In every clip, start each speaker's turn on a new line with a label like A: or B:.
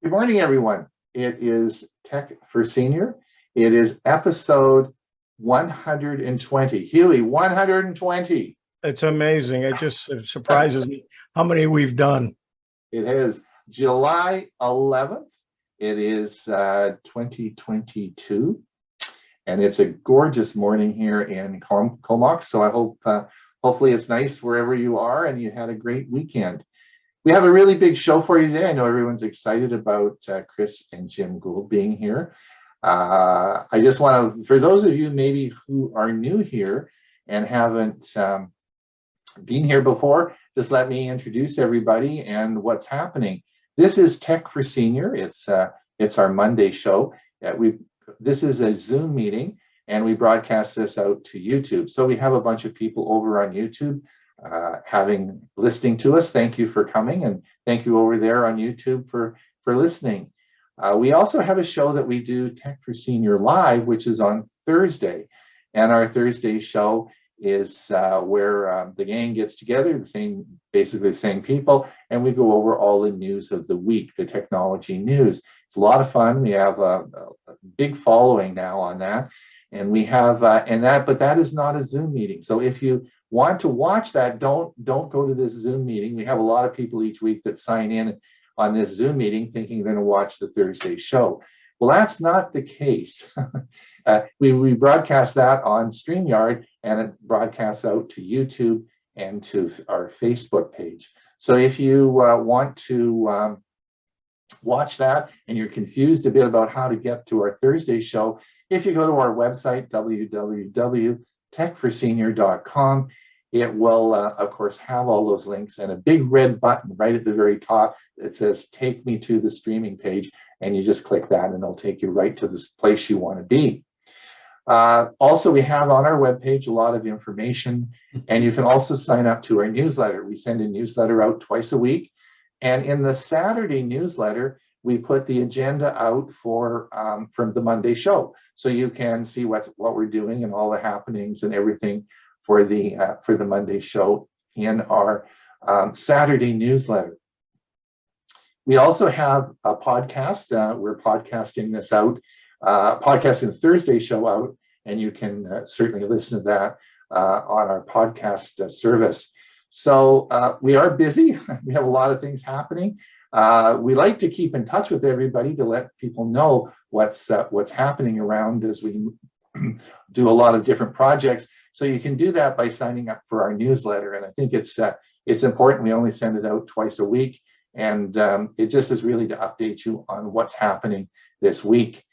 A: Good morning, everyone. It is Tech for Senior. It is episode 120. Hewie, 120.
B: It's amazing. It surprises me how many we've done.
A: It is July 11th. It is 2022. And it's a gorgeous morning here in Comox. So I hope, hopefully it's nice wherever you are and you had a great weekend. We have a really big show for you today. I know everyone's excited about Chris and Jim Guld being here. I just want to, for those of you maybe who are new here and haven't been here before, just let me introduce everybody and what's happening. This is Tech for Senior. It's our Monday show. This is a Zoom meeting, and we broadcast this out to YouTube. So we have a bunch of people over on YouTube listening to us. Thank you for coming, and thank you over there on YouTube for listening. We also have a show that we do, Tech for Senior Live, which is on Thursday, and our Thursday show is where the gang gets together, basically the same people, and we go over all the news of the week, the technology news. It's a lot of fun. We have a big following now on that, and we have but that is not a Zoom meeting. So if you want to watch that, don't go to this Zoom meeting. We have a lot of people each week that sign in on this Zoom meeting thinking they're going to watch the Thursday show. Well, that's not the case. We broadcast that on StreamYard, and it broadcasts out to YouTube and to our Facebook page. So if you want to watch that and you're confused a bit about how to get to our Thursday show, if you go to our website, www.techforsenior.com, it will, of course, have all those links and a big red button right at the very top that says, take me to the streaming page. And you just click that and it'll take you right to this place you want to be. Also, we have on our webpage a lot of information, and you can also sign up to our newsletter. We send a newsletter out twice a week. And in the Saturday newsletter, we put the agenda out for from the Monday show. So you can see what we're doing and all the happenings and everything for the Monday show in our Saturday newsletter. We also have a podcast. We're podcasting this out, podcasting the Thursday show out, and you can certainly listen to that on our podcast service. So we are busy. We have a lot of things happening. We like to keep in touch with everybody to let people know what's happening around as we do a lot of different projects. So you can do that by signing up for our newsletter. And I think it's important. We only send it out twice a week. And it just is really to update you on what's happening this week.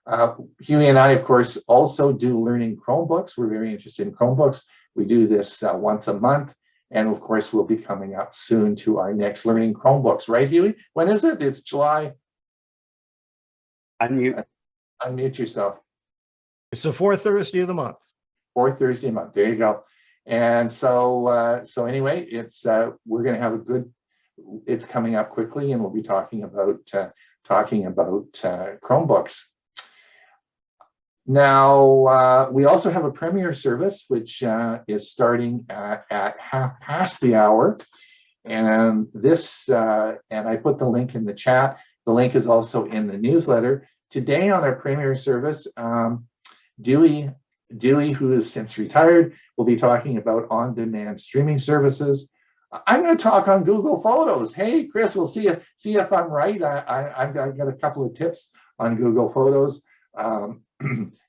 A: Hewie and I, of course, also do learning Chromebooks. We're very interested in Chromebooks. We do this once a month. And of course, we'll be coming up soon to our next learning Chromebooks, right, Hewie? When is it? It's July. Unmute yourself.
B: It's the fourth Thursday of the month.
A: Fourth Thursday a month. There you go. And so anyway, we're going to have it's coming up quickly, and we'll be talking about Chromebooks. Now, we also have a premiere service, which is starting at 1:30. And this, and I put the link in the chat. The link is also in the newsletter. Today on our premiere service, Dewey, who has since retired, will be talking about on-demand streaming services. I'm going to talk on Google Photos. Hey, Chris, we'll see if I'm right. I've got a couple of tips on Google Photos.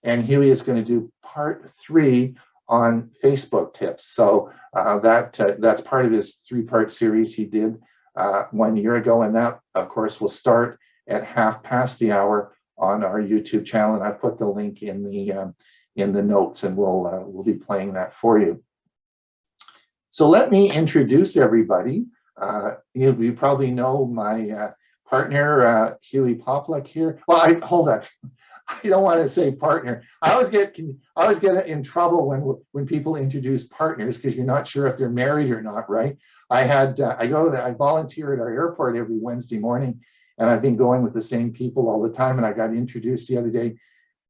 A: And Hewie is going to do part 3 on Facebook tips. So that's part of his 3-part series he did 1 year ago. And that, of course, will start at 1:30 on our YouTube channel. And I put the link in the notes, and we'll be playing that for you. So let me introduce everybody. You probably know my partner, Hewie Poplock here. Well, hold on. I don't want to say partner. I always get in trouble when people introduce partners because you're not sure if they're married or not, right? I volunteer at our airport every Wednesday morning, and I've been going with the same people all the time. And I got introduced the other day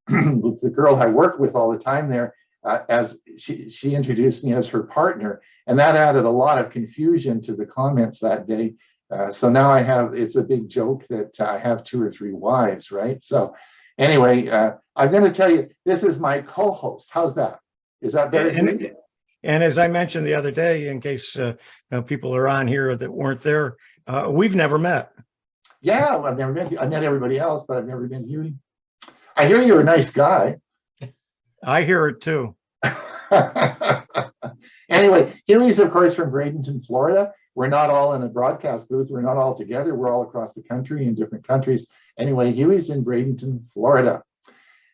A: with the girl I work with all the time there, as she introduced me as her partner, and that added a lot of confusion to the comments that day. So now it's a big joke that I have 2 or 3 wives, right? So anyway, I'm going to tell you, this is my co-host. How's that? Is that better?
B: And as I mentioned the other day, in case people are on here that weren't there, we've never met.
A: Yeah, well, I've never met you. I met everybody else, but I've never been Hewie. I hear you're a nice guy.
B: I hear it too.
A: Anyway, Hewie's, of course, from Bradenton, Florida. We're not all in a broadcast booth. We're not all together. We're all across the country in different countries. Anyway, Hewie's in Bradenton, Florida.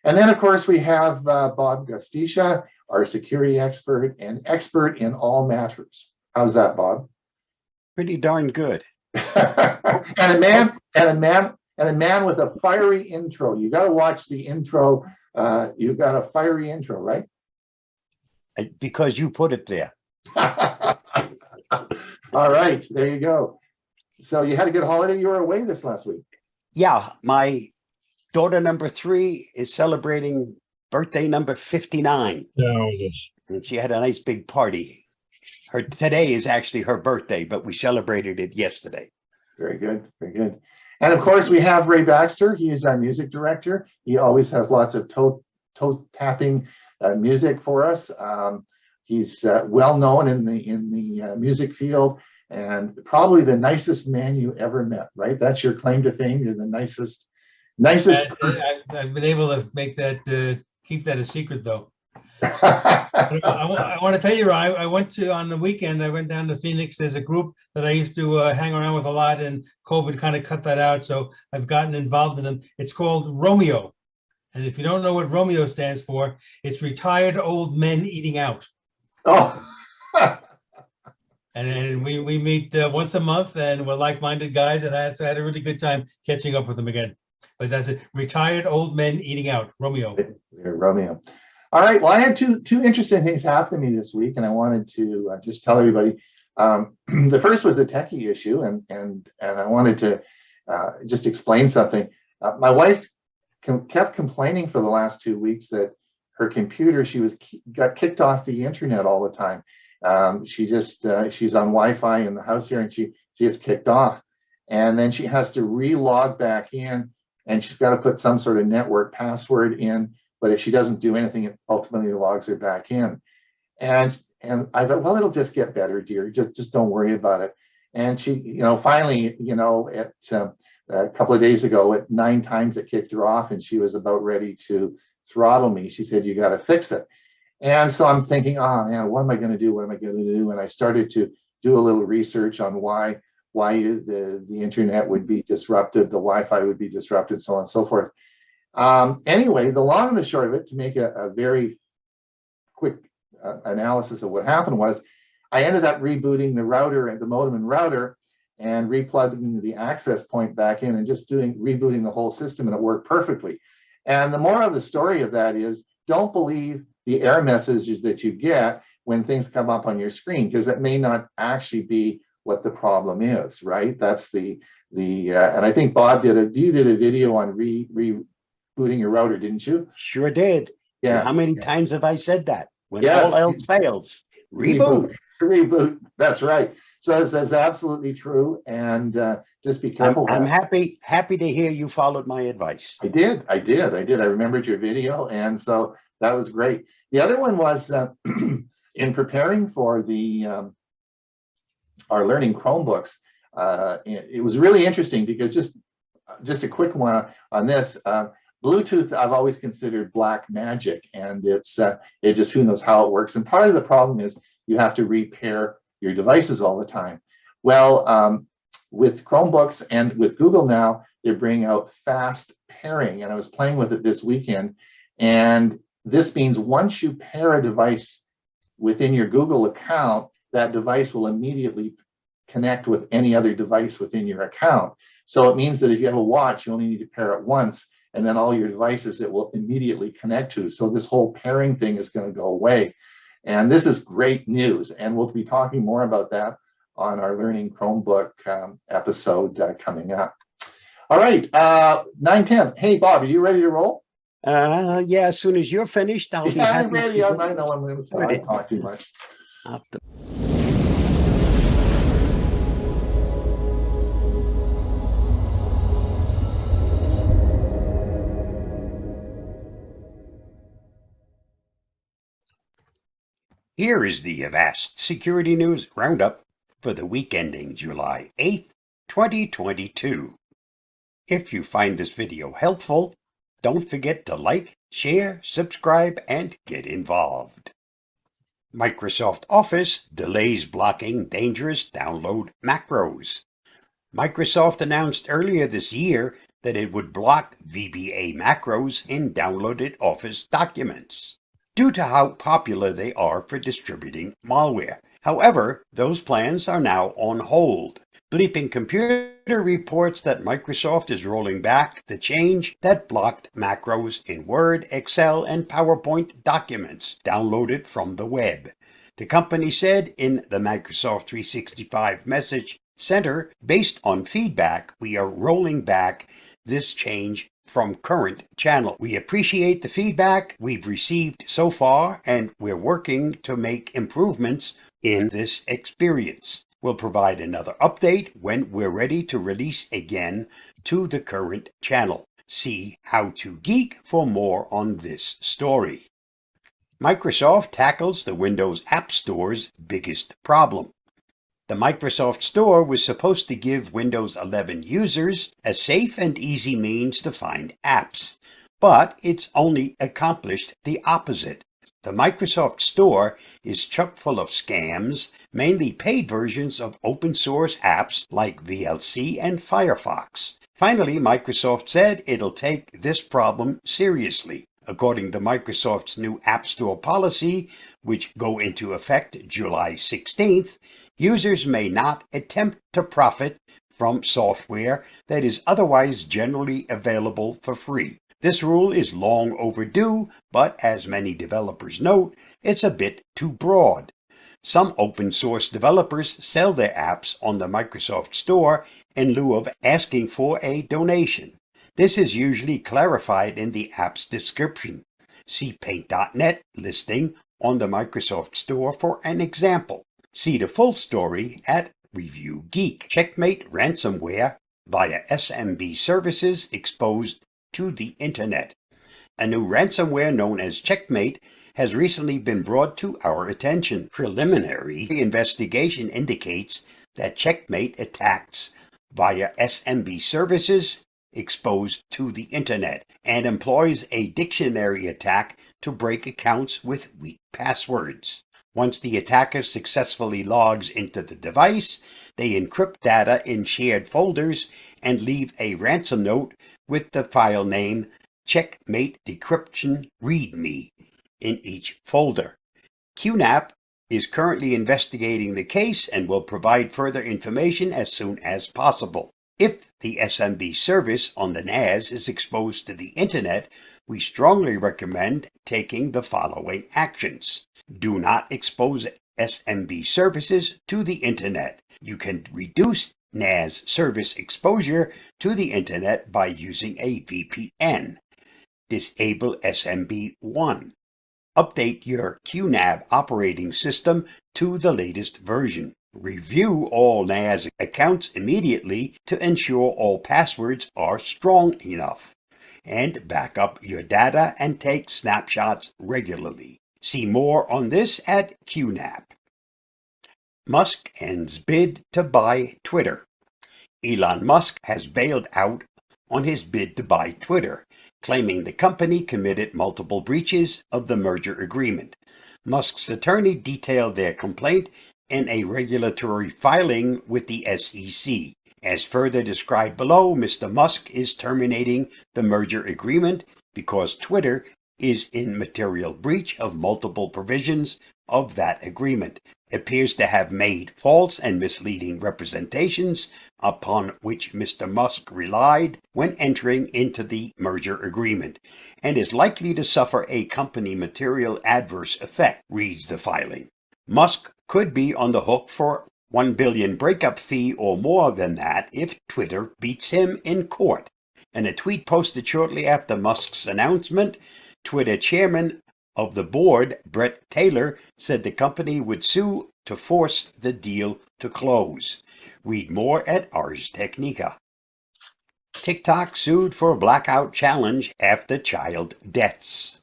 A: And then, of course, we have Bob Gustisha, our security expert and expert in all matters. How's that, Bob?
C: Pretty darn good.
A: and a man with a fiery intro. You got to watch the intro. You've got a fiery intro, right?
C: Because you put it there.
A: All right, there you go. So you had a good holiday. You were away this last week.
C: Yeah, my daughter number 3 is celebrating birthday number 59. And she had a nice big party. Today is actually her birthday, but we celebrated it yesterday.
A: Very good, very good. And of course, we have Ray Baxter. He is our music director. He always has lots of toe tapping music for us. He's well known in the music field, and probably the nicest man you ever met, right? That's your claim to fame. You're the nicest person.
D: I've been able to make that keep that a secret, though. I want to tell you, I went on the weekend. I went down to Phoenix. There's a group that I used to hang around with a lot, and COVID kind of cut that out. So I've gotten involved in them. It's called Romeo, and if you don't know what Romeo stands for, it's Retired Old Men Eating Out.
A: Oh.
D: And we meet once a month, and we're like-minded guys, and I had a really good time catching up with them again. But that's it. Retired Old Men Eating Out, Romeo.
A: Romeo. All right. Well, I had two interesting things happen to me this week, and I wanted to just tell everybody. The first was a techie issue, and I wanted to just explain something. My wife kept complaining for the last 2 weeks that her computer, got kicked off the internet all the time. She's on Wi-Fi in the house here, and she gets kicked off, and then she has to re-log back in, and she's got to put some sort of network password in. But if she doesn't do anything, it ultimately logs her back in. And I thought, well, it'll just get better, dear. Just don't worry about it. And she, finally, at a couple of days ago, at 9 times it kicked her off, and she was about ready to throttle me. She said, "You got to fix it." And so I'm thinking, oh man, what am I going to do? What am I going to do? And I started to do a little research on why the internet would be disrupted, the Wi-Fi would be disrupted, so on and so forth. Anyway, the long and the short of it, to make a very quick analysis of what happened, was I ended up rebooting the router and the modem and router and replugging the access point back in and just rebooting the whole system, and it worked perfectly. And the moral of the story of that is, don't believe the error messages that you get when things come up on your screen, because it may not actually be what the problem is, right? That's and I think Bob you did a video on rebooting your router, didn't you?
C: Sure did.
A: Yeah.
C: And how many times have I said that? When
A: Yes.
C: all else fails, reboot.
A: Reboot. That's right. So that's absolutely true. And just be careful.
C: I'm happy to hear you followed my advice.
A: I did. I remembered your video, and so that was great. The other one was in preparing for our learning Chromebooks. It was really interesting because just a quick one on this. Bluetooth, I've always considered black magic, and it just, who knows how it works. And part of the problem is you have to repair your devices all the time. Well, with Chromebooks and with Google now, they're bringing out fast pairing, and I was playing with it this weekend. And this means once you pair a device within your Google account, that device will immediately connect with any other device within your account. So it means that if you have a watch, you only need to pair it once, and then all your devices it will immediately connect to. So this whole pairing thing is going to go away. And this is great news. And we'll be talking more about that on our Learning Chromebook episode coming up. All right, 9:10. Hey, Bob, are you ready to roll?
C: Yeah, as soon as you're finished, I'll be happy.
A: I'm ready. I know I'm going to talk too much.
C: Here is the Avast Security News Roundup for the week ending July 8th, 2022. If you find this video helpful, don't forget to like, share, subscribe, and get involved. Microsoft Office delays blocking dangerous download macros. Microsoft announced earlier this year that it would block VBA macros in downloaded Office documents due to how popular they are for distributing malware. However, those plans are now on hold. Bleeping Computer reports that Microsoft is rolling back the change that blocked macros in Word, Excel, and PowerPoint documents downloaded from the web. The company said in the Microsoft 365 Message Center, based on feedback, we are rolling back this change from current channel. We appreciate the feedback we've received so far, and we're working to make improvements in this experience. We'll provide another update when we're ready to release again to the current channel. See How to Geek for more on this story. Microsoft tackles the Windows App Store's biggest problem. The Microsoft Store was supposed to give Windows 11 users a safe and easy means to find apps, but it's only accomplished the opposite. The Microsoft Store is chock full of scams, mainly paid versions of open source apps like VLC and Firefox. Finally, Microsoft said it'll take this problem seriously. According to Microsoft's new App Store policy, which go into effect July 16th, users may not attempt to profit from software that is otherwise generally available for free. This rule is long overdue, but as many developers note, it's a bit too broad. Some open source developers sell their apps on the Microsoft Store in lieu of asking for a donation. This is usually clarified in the app's description. See Paint.net listing on the Microsoft Store for an example. See the full story at Review Geek. Checkmate ransomware via SMB services exposed to the internet. A new ransomware known as Checkmate has recently been brought to our attention. Preliminary investigation indicates that Checkmate attacks via SMB services exposed to the internet and employs a dictionary attack to break accounts with weak passwords. Once the attacker successfully logs into the device, they encrypt data in shared folders and leave a ransom note with the file name Checkmate Decryption README in each folder. QNAP is currently investigating the case and will provide further information as soon as possible. If the SMB service on the NAS is exposed to the internet, we strongly recommend taking the following actions. Do not expose SMB services to the internet. You can reduce NAS service exposure to the internet by using a VPN. Disable SMB1. Update your QNAP operating system to the latest version. Review all NAS accounts immediately to ensure all passwords are strong enough. And back up your data and take snapshots regularly. See more on this at QNAP. Musk ends bid to buy Twitter. Elon Musk has bailed out on his bid to buy Twitter, claiming the company committed multiple breaches of the merger agreement. Musk's attorney detailed their complaint in a regulatory filing with the SEC. As further described below, Mr. Musk is terminating the merger agreement because Twitter is in material breach of multiple provisions of that agreement, appears to have made false and misleading representations upon which Mr. Musk relied when entering into the merger agreement, and is likely to suffer a company material adverse effect, reads the filing. Musk could be on the hook for $1 billion breakup fee or more than that if Twitter beats him in court. In a tweet posted shortly after Musk's announcement, Twitter chairman of the board, Brett Taylor, said the company would sue to force the deal to close. Read more at Ars Technica. TikTok sued for a blackout challenge after child deaths.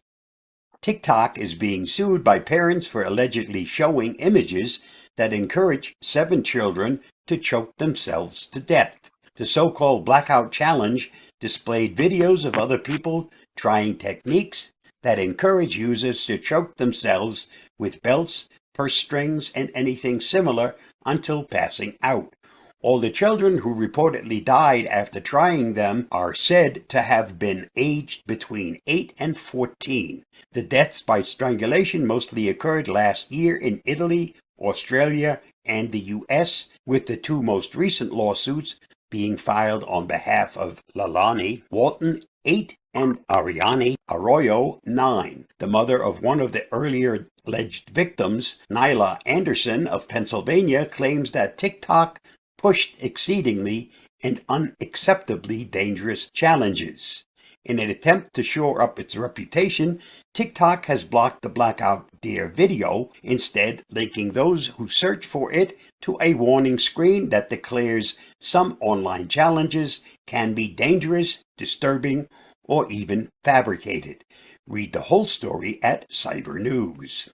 C: TikTok is being sued by parents for allegedly showing images that encourage 7 children to choke themselves to death. The so-called blackout challenge displayed videos of other people trying techniques that encourage users to choke themselves with belts, purse strings, and anything similar until passing out. All the children who reportedly died after trying them are said to have been aged between 8 and 14. The deaths by strangulation mostly occurred last year in Italy, Australia, and the US, with the 2 most recent lawsuits being filed on behalf of Lalani Walton, 8, and Ariane Arroyo, 9. The mother of one of the earlier alleged victims, Nyla Anderson of Pennsylvania, claims that TikTok pushed exceedingly and unacceptably dangerous challenges. In an attempt to shore up its reputation, TikTok has blocked the Blackout Dare video, instead linking those who search for it to a warning screen that declares some online challenges can be dangerous, disturbing, or even fabricated. Read the whole story at Cyber News.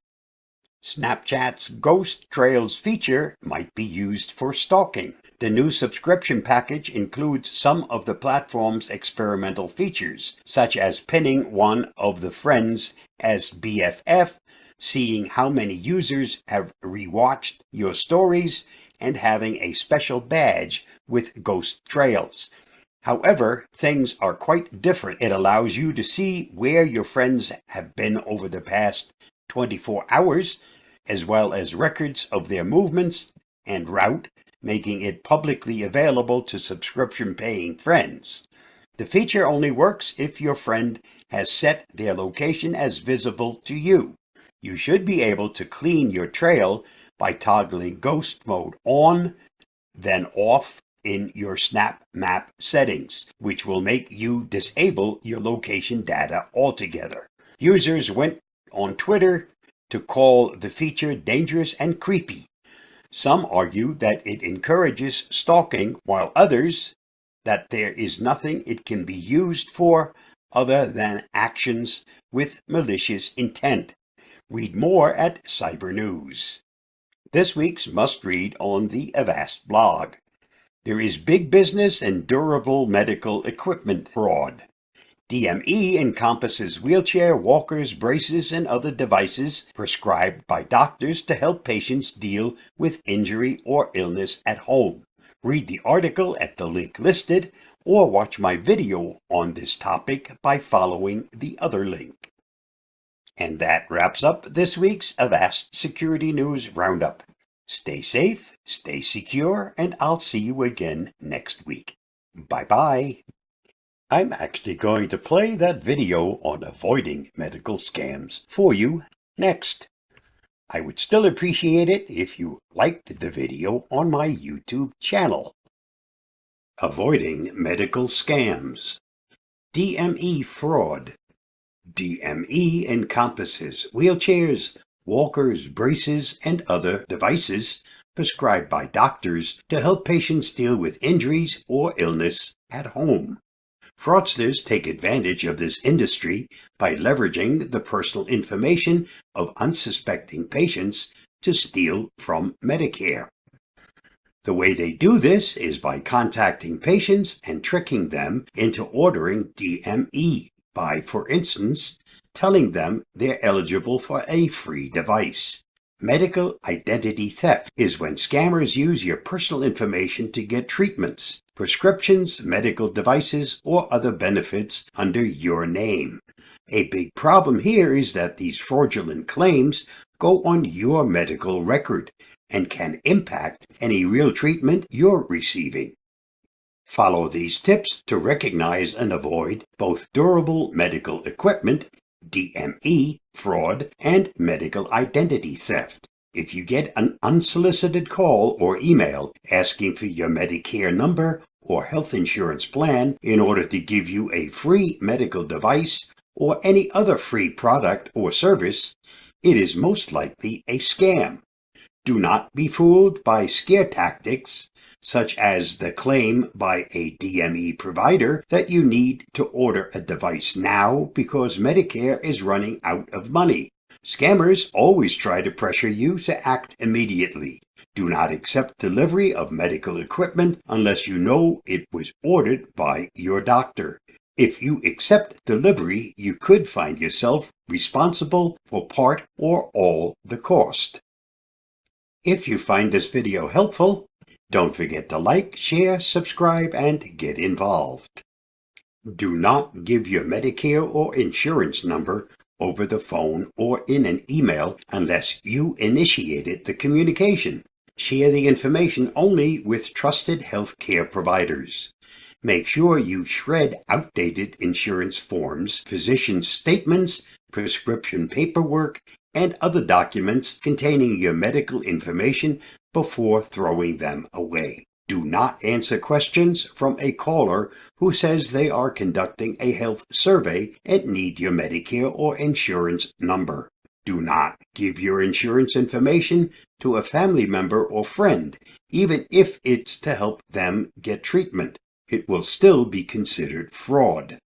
C: Snapchat's Ghost Trails feature might be used for stalking. The new subscription package includes some of the platform's experimental features, such as pinning one of the friends as BFF, seeing how many users have rewatched your stories, and having a special badge with Ghost Trails. However, things are quite different. It allows you to see where your friends have been over the past 24 hours, as well as records of their movements and route, making it publicly available to subscription-paying friends. The feature only works if your friend has set their location as visible to you. You should be able to clean your trail by toggling Ghost Mode on, then off in your Snap Map settings, which will make you disable your location data altogether. Users went on Twitter to call the feature dangerous and creepy. Some argue that it encourages stalking, while others that there is nothing it can be used for other than actions with malicious intent. Read more at Cyber News. This week's must-read on the Avast blog. There is big business and durable medical equipment fraud. DME encompasses wheelchair, walkers, braces, and other devices prescribed by doctors to help patients deal with injury or illness at home. Read the article at the link listed, or watch my video on this topic by following the other link. And that wraps up this week's Avast Security News Roundup. Stay safe, stay secure, and I'll see you again next week. Bye-bye. I'm actually going to play that video on avoiding medical scams for you next. I would still appreciate it if you liked the video on my YouTube channel. Avoiding medical scams. DME fraud. DME encompasses wheelchairs, walkers, braces, and other devices prescribed by doctors to help patients deal with injuries or illness at home. Fraudsters take advantage of this industry by leveraging the personal information of unsuspecting patients to steal from Medicare. The way they do this is by contacting patients and tricking them into ordering DME by, for instance, telling them they're eligible for a free device. Medical identity theft is when scammers use your personal information to get treatments, prescriptions, medical devices, or other benefits under your name. A big problem here is that these fraudulent claims go on your medical record and can impact any real treatment you're receiving. Follow these tips to recognize and avoid both durable medical equipment, DME, fraud, and medical identity theft. If you get an unsolicited call or email asking for your Medicare number or health insurance plan in order to give you a free medical device or any other free product or service, it is most likely a scam. Do not be fooled by scare tactics such as the claim by a DME provider that you need to order a device now because Medicare is running out of money. Scammers always try to pressure you to act immediately. Do not accept delivery of medical equipment unless you know it was ordered by your doctor. If you accept delivery, you could find yourself responsible for part or all the cost. If you find this video helpful, don't forget to like, share, subscribe, and get involved. Do not give your Medicare or insurance number over the phone or in an email unless you initiated the communication. Share the information only with trusted healthcare providers. Make sure you shred outdated insurance forms, physician statements, prescription paperwork, and other documents containing your medical information before throwing them away. Do not answer questions from a caller who says they are conducting a health survey and need your Medicare or insurance number. Do not give your insurance information to a family member or friend, even if it's to help them get treatment. It will still be considered fraud.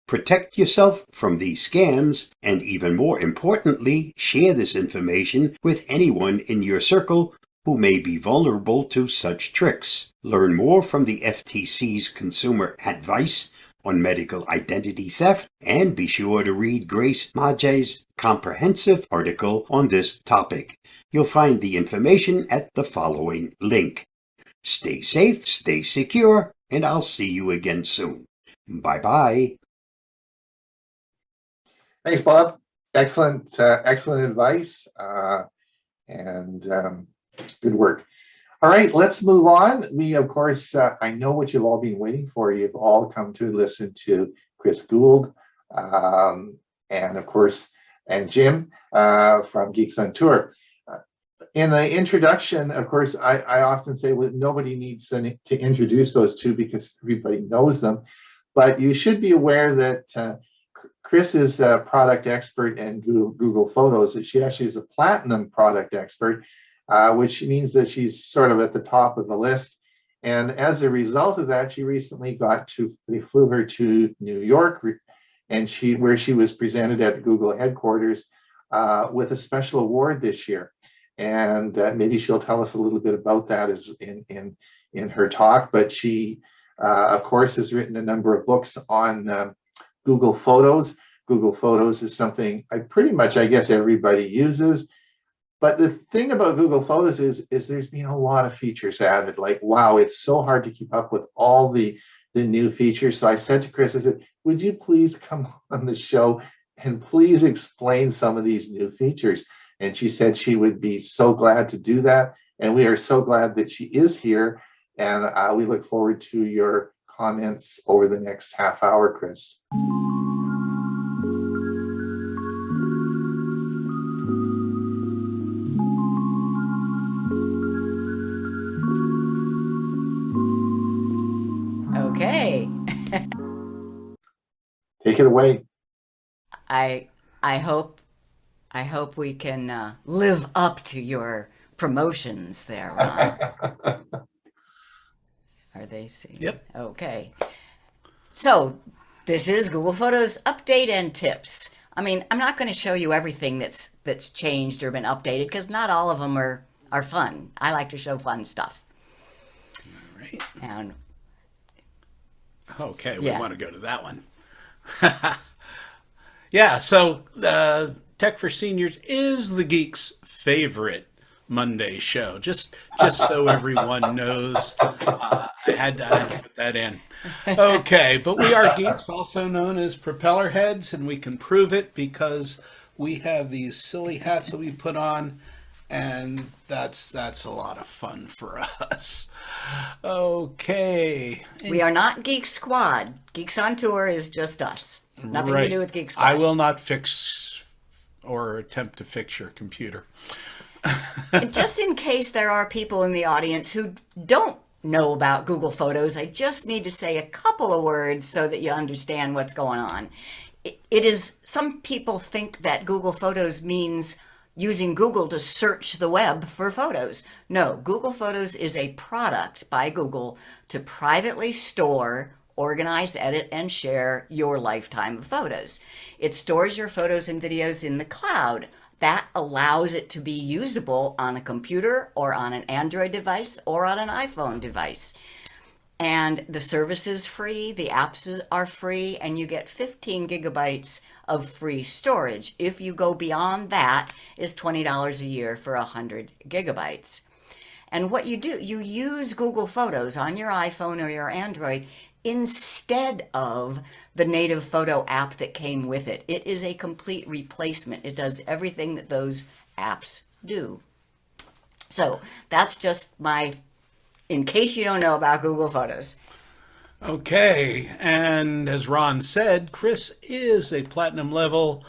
C: Protect yourself from these scams, and even more importantly, share this information with anyone in your circle who may be vulnerable to such tricks. Learn more from the FTC's consumer advice on medical identity theft, and be sure to read Grace Mage's comprehensive article on this topic. You'll find the information at the following link. Stay safe, stay secure, and I'll see you again soon. Bye-bye.
A: Thanks, Bob. Excellent, excellent advice, and good work. All right, let's move on. We, of course, I know what you've all been waiting for. You've all come to listen to Chris Guld, and of course, and Jim from Geeks on Tour. In the introduction, of course, I often say, well, nobody needs to introduce those two because everybody knows them. But you should be aware that Chris is a product expert in Google Photos. That she actually is a platinum product expert, which means that she's sort of at the top of the list. And as a result of that, she recently they flew her to New York, and where she was presented at the Google headquarters with a special award this year. And maybe she'll tell us a little bit about that in her talk. But she, of course, has written a number of books on Google Photos. Google Photos is something I guess everybody uses. But the thing about Google Photos is there's been a lot of features added. Like, wow, it's so hard to keep up with all the new features. So I said to Chris, I said, would you please come on the show and please explain some of these new features? And she said she would be so glad to do that. And we are so glad that she is here. And we look forward to your comments over the next half hour, Chris.
E: Okay.
A: Take it away.
E: I hope we can live up to your promotions there, Ron. Are they seeing?
F: Yep.
E: Okay. So this is Google Photos update and tips. I mean, I'm not going to show you everything that's changed or been updated because not all of them are fun. I like to show fun stuff.
F: All right.
E: And
F: okay, we
E: yeah.
F: want to go to that one. Yeah, so Tech for Seniors is the Geeks' favorite Monday show. Just so everyone knows, I had to put that in. Okay, but we are geeks, also known as propeller heads, and we can prove it because we have these silly hats that we put on, and that's a lot of fun for us. Okay.
E: we are not Geek Squad. Geeks on Tour is just us. Nothing to do with Geek Squad.
F: I will not fix or attempt to fix your computer.
E: Just in case there are people in the audience who don't know about Google Photos, I just need to say a couple of words so that you understand what's going on. It is, some people think that Google Photos means using Google to search the web for photos. No, Google Photos is a product by Google to privately store, organize, edit, and share your lifetime of photos. It stores your photos and videos in the cloud. That allows it to be usable on a computer or on an Android device or on an iPhone device. And the service is free, the apps are free, and you get 15 gigabytes of free storage. If you go beyond that, is $20 a year for 100 gigabytes. And what you do, you use Google Photos on your iPhone or your Android instead of the native photo app that came with it. It is a complete replacement. It does everything that those apps do. So that's just my, in case you don't know about Google Photos.
F: Okay, and as Ron said, Chris is a platinum level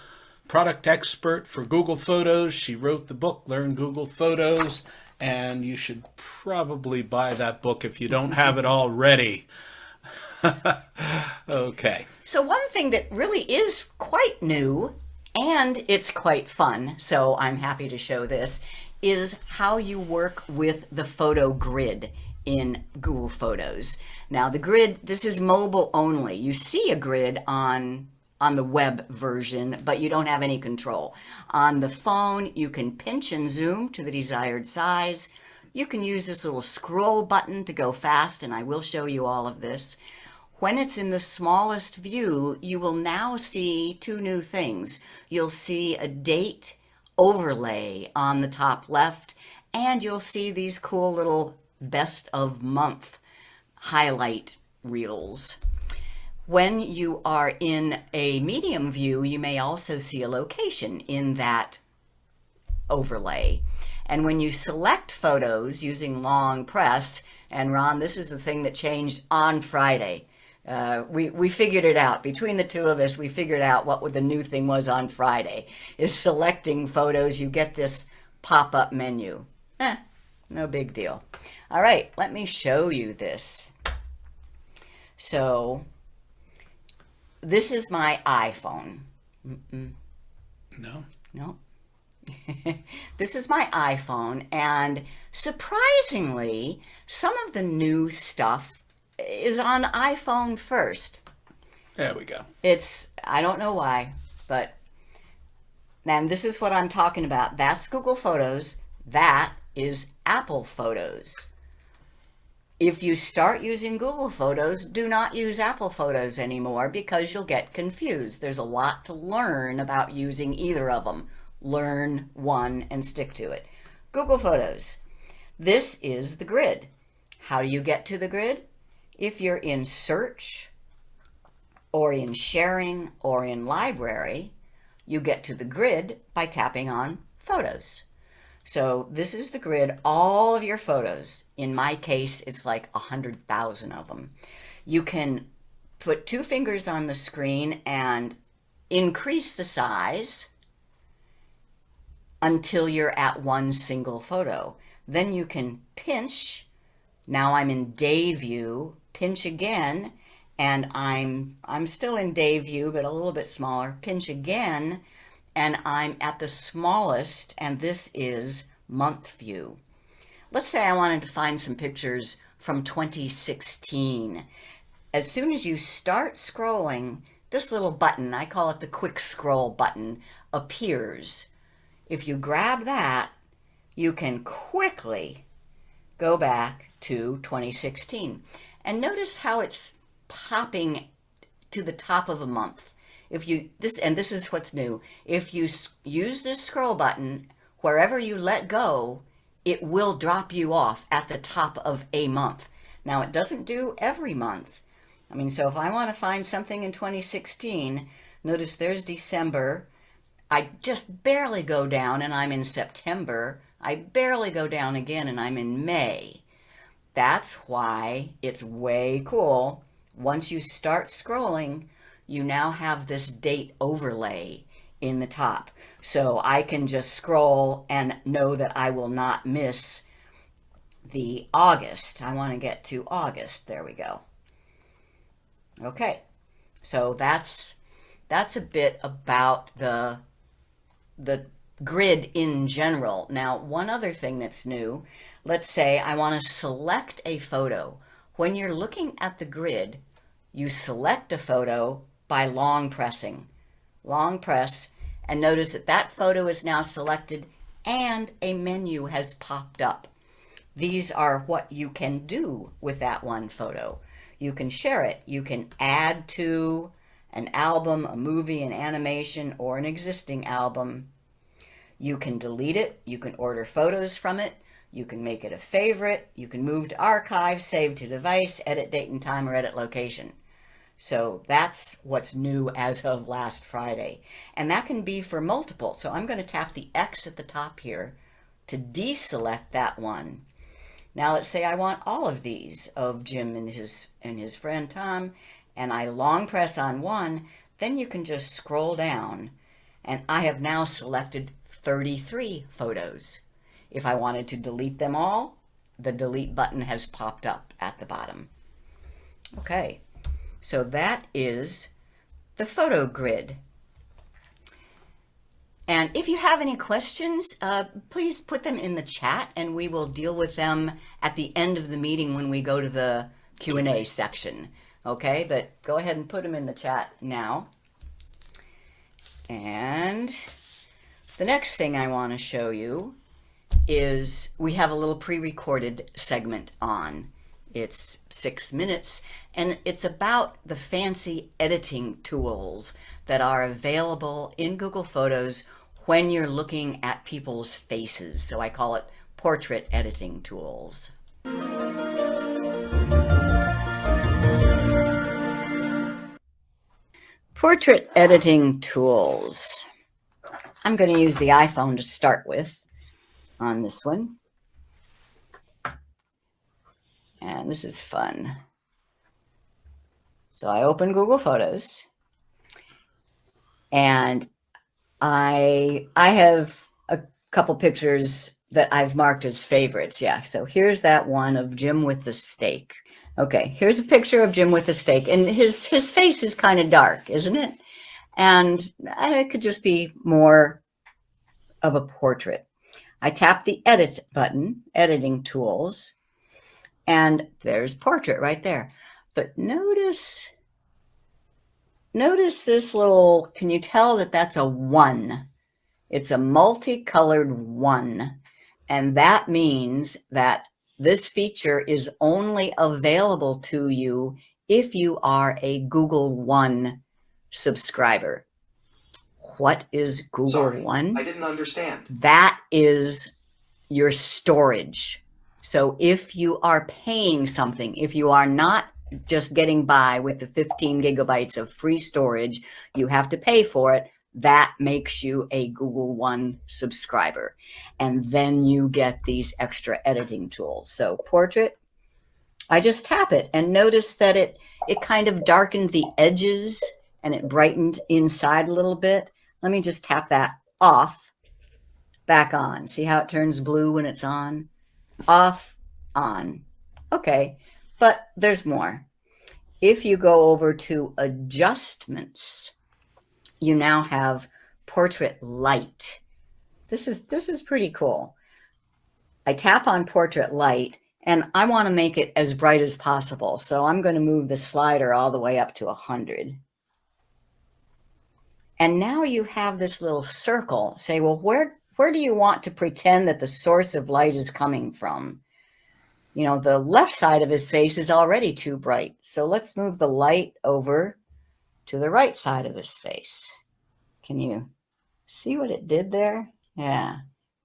F: product expert for Google Photos. She wrote the book, Learn Google Photos, and you should probably buy that book if you don't have it already. Okay.
E: So one thing that really is quite new, and it's quite fun, so I'm happy to show this, is how you work with the photo grid in Google Photos. Now the grid, this is mobile only. You see a grid on the web version, but you don't have any control. On the phone, you can pinch and zoom to the desired size. You can use this little scroll button to go fast, and I will show you all of this. When it's in the smallest view, you will now see two new things. You'll see a date overlay on the top left, and you'll see these cool little best of month highlight reels. When you are in a medium view, you may also see a location in that overlay. And when you select photos using long press, and Ron, this is the thing that changed on Friday. We figured it out. Between the two of us, we figured out what the new thing was on Friday, is selecting photos. You get this pop-up menu. No big deal. All right, let me show you this. So this is my iPhone. No. This is my iPhone, and surprisingly, some of the new stuff is on iPhone first.
F: There we go.
E: I don't know why, but and this is what I'm talking about. That's Google Photos. That is Apple Photos. If you start using Google Photos, do not use Apple Photos anymore because you'll get confused. There's a lot to learn about using either of them. Learn one and stick to it. Google Photos. This is the grid. How do you get to the grid? If you're in search or in sharing or in library, you get to the grid by tapping on photos. So this is the grid, all of your photos. In my case, it's like 100,000 of them. You can put two fingers on the screen and increase the size until you're at one single photo. Then you can pinch. Now I'm in day view, pinch again, and I'm still in day view, but a little bit smaller. Pinch again, and I'm at the smallest, and this is month view. Let's say I wanted to find some pictures from 2016. As soon as you start scrolling, this little button, I call it the quick scroll button, appears. If you grab that, you can quickly go back to 2016. And notice how it's popping to the top of a month. This is what's new. If you use this scroll button, wherever you let go, it will drop you off at the top of a month. Now, it doesn't do every month. I mean, so if I want to find something in 2016, notice there's December. I just barely go down and I'm in September. I barely go down again and I'm in May. That's why it's way cool. Once you start scrolling, you now have this date overlay in the top. So I can just scroll and know that I will not miss the August. I want to get to August. There we go. Okay. So that's a bit about the grid in general. Now, one other thing that's new, let's say I want to select a photo. When you're looking at the grid, you select a photo by long pressing. Long press, and notice that that photo is now selected and a menu has popped up. These are what you can do with that one photo. You can share it. You can add to an album, a movie, an animation, or an existing album. You can delete it. You can order photos from it. You can make it a favorite. You can move to archive, save to device, edit date and time, or edit location. So that's what's new as of last Friday. And that can be for multiple. So I'm going to tap the X at the top here to deselect that one. Now let's say I want all of these of Jim and his friend Tom, and I long press on one, then you can just scroll down, and I have now selected 33 photos. If I wanted to delete them all, the delete button has popped up at the bottom. Okay. So that is the photo grid. And if you have any questions, please put them in the chat and we will deal with them at the end of the meeting when we go to the Q&A section. Okay, but go ahead and put them in the chat now. And the next thing I want to show you is we have a little pre-recorded segment on. It's 6 minutes, and it's about the fancy editing tools that are available in Google Photos when you're looking at people's faces. So I call it portrait editing tools. Portrait editing tools. I'm going to use the iPhone to start with on this one. And this is fun. So I open Google Photos, and I have a couple pictures that I've marked as favorites. Yeah, so here's that one of Jim with the steak. Okay, here's a picture of Jim with the steak, and his face is kind of dark, isn't it? And it could just be more of a portrait. I tap the edit button, editing tools, and there's portrait right there. But notice this little, can you tell that that's a 1? It's a multicolored 1. And that means that this feature is only available to you if you are a Google One subscriber. What is Google One?
G: I didn't understand.
E: That is your storage. So if you are paying something, if you are not just getting by with the 15 gigabytes of free storage, you have to pay for it. That makes you a Google One subscriber. And then you get these extra editing tools. So portrait, I just tap it and notice that it kind of darkened the edges and it brightened inside a little bit. Let me just tap that off, back on. See how it turns blue when it's on? Off, on. Okay, but there's more. If you go over to adjustments, you now have portrait light. This is pretty cool. I tap on portrait light and I want to make it as bright as possible. So I'm going to move the slider all the way up to 100. And now you have this little circle. Say, well, where do you want to pretend that the source of light is coming from? You know, the left side of his face is already too bright. So let's move the light over to the right side of his face. Can you see what it did there? Yeah.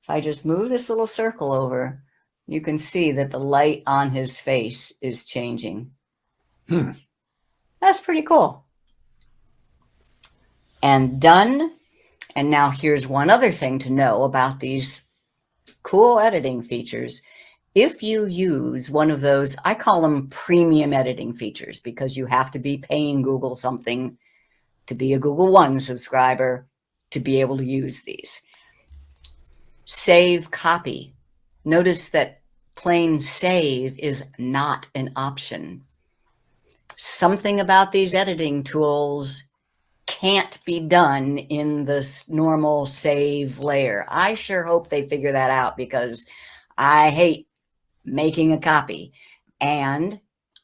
E: If I just move this little circle over, you can see that the light on his face is changing. That's pretty cool. And done. And now here's one other thing to know about these cool editing features. If you use one of those, I call them premium editing features because you have to be paying Google something to be a Google One subscriber to be able to use these. Save copy. Notice that plain save is not an option. Something about these editing tools can't be done in this normal save layer. I sure hope they figure that out, because I hate making a copy and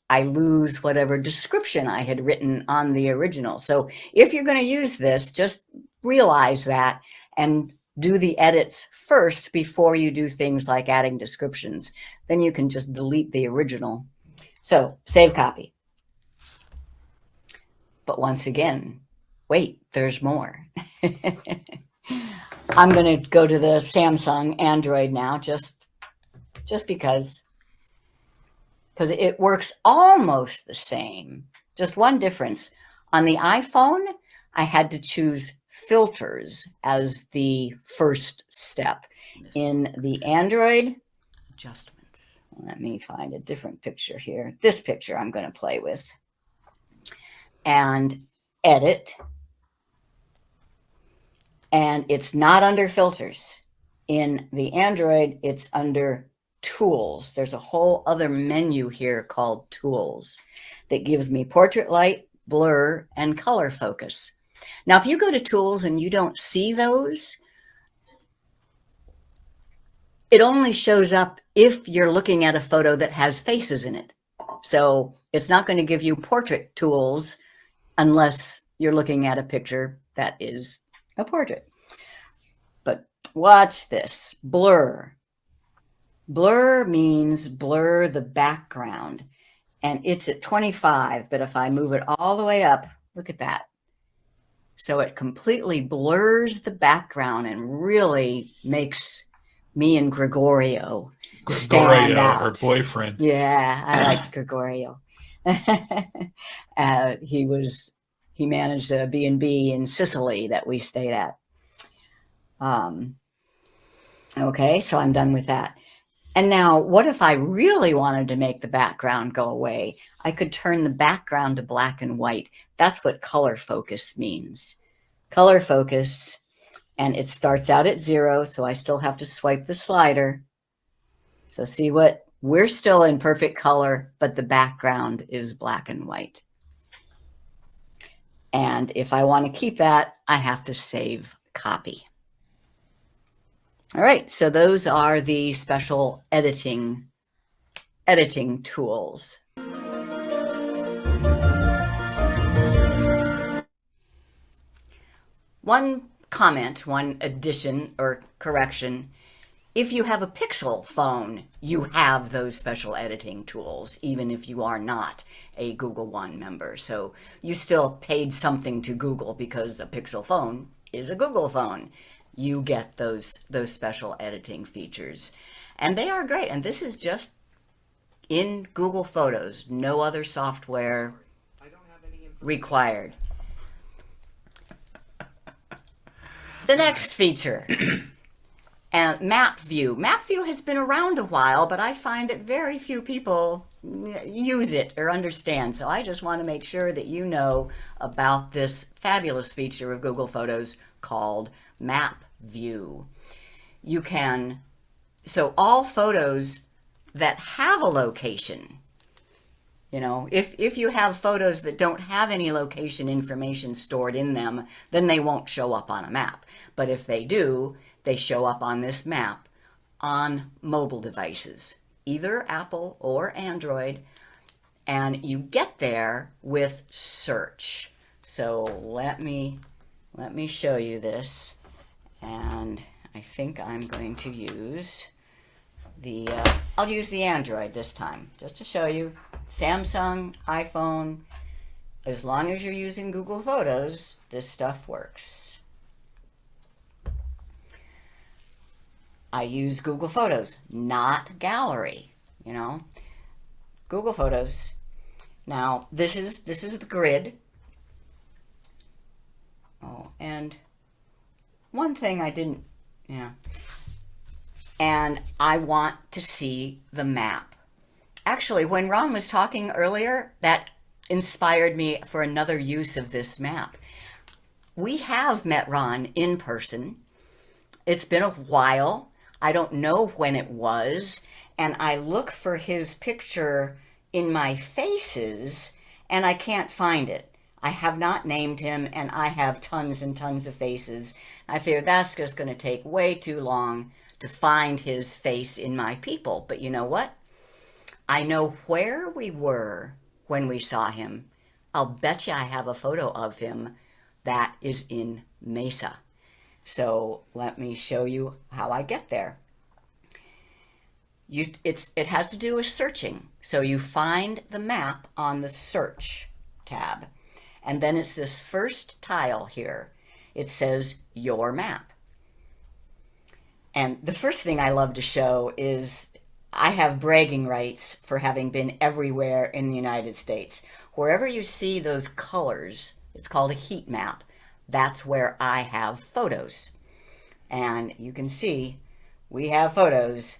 E: I lose whatever description I had written on the original. So if you're going to use this, just realize that and do the edits first before you do things like adding descriptions. Then you can just delete the original. So save copy. But once again, wait, there's more. I'm going to go to the Samsung Android now, just because it works almost the same. Just one difference. On the iPhone, I had to choose filters as the first step. In the Android, adjustments. Let me find a different picture here. This picture I'm going to play with. And edit. And it's not under filters. In the Android, it's under tools. There's a whole other menu here called tools that gives me portrait light, blur, and color focus. Now, if you go to tools and you don't see those, it only shows up if you're looking at a photo that has faces in it. So it's not going to give you portrait tools unless you're looking at a picture that is a portrait. But watch this. Blur. Blur means blur the background, and it's at 25, but if I move it all the way up, look at that. So it completely blurs the background and really makes me and Gregorio stand out.
G: Her boyfriend.
E: Yeah, I like Gregorio. He managed a B&B in Sicily that we stayed at. Okay, so I'm done with that. And now, what if I really wanted to make the background go away? I could turn the background to black and white. That's what color focus means. Color focus, and it starts out at 0, so I still have to swipe the slider. So see what? We're still in perfect color, but the background is black and white. And if I want to keep that, I have to save copy. All right, so those are the special editing tools. One comment, one addition or correction. If you have a Pixel phone, you have those special editing tools, even if you are not a Google One member. So you still paid something to Google because a Pixel phone is a Google phone. You get those special editing features, and they are great. And this is just in Google Photos, no other software required. The next feature, and Map View. Map View has been around a while, but I find that very few people use it or understand. So I just want to make sure that you know about this fabulous feature of Google Photos called Map View. You can, so all photos that have a location, you know, if you have photos that don't have any location information stored in them, then they won't show up on a map. But if they do, they show up on this map on mobile devices, either Apple or Android, and you get there with search. So let me show you this. And I think I'm going to use I'll use the Android this time, just to show you. Samsung, iPhone, as long as you're using Google Photos, this stuff works. I use Google Photos, not Gallery, you know. Google Photos. Now, this is the grid. Oh, and one thing I didn't, and I want to see the map. Actually, when Ron was talking earlier, that inspired me for another use of this map. We have met Ron in person. It's been a while. I don't know when it was, and I look for his picture in my faces, and I can't find it. I have not named him, and I have tons and tons of faces. I figured that's just going to take way too long to find his face in my people. But you know what? I know where we were when we saw him. I'll bet you I have a photo of him that is in Mesa. So let me show you how I get there. It has to do with searching. So you find the map on the search tab. And then it's this first tile here. It says your map. And the first thing I love to show is I have bragging rights for having been everywhere in the United States. Wherever you see those colors, it's called a heat map. That's where I have photos. And you can see we have photos,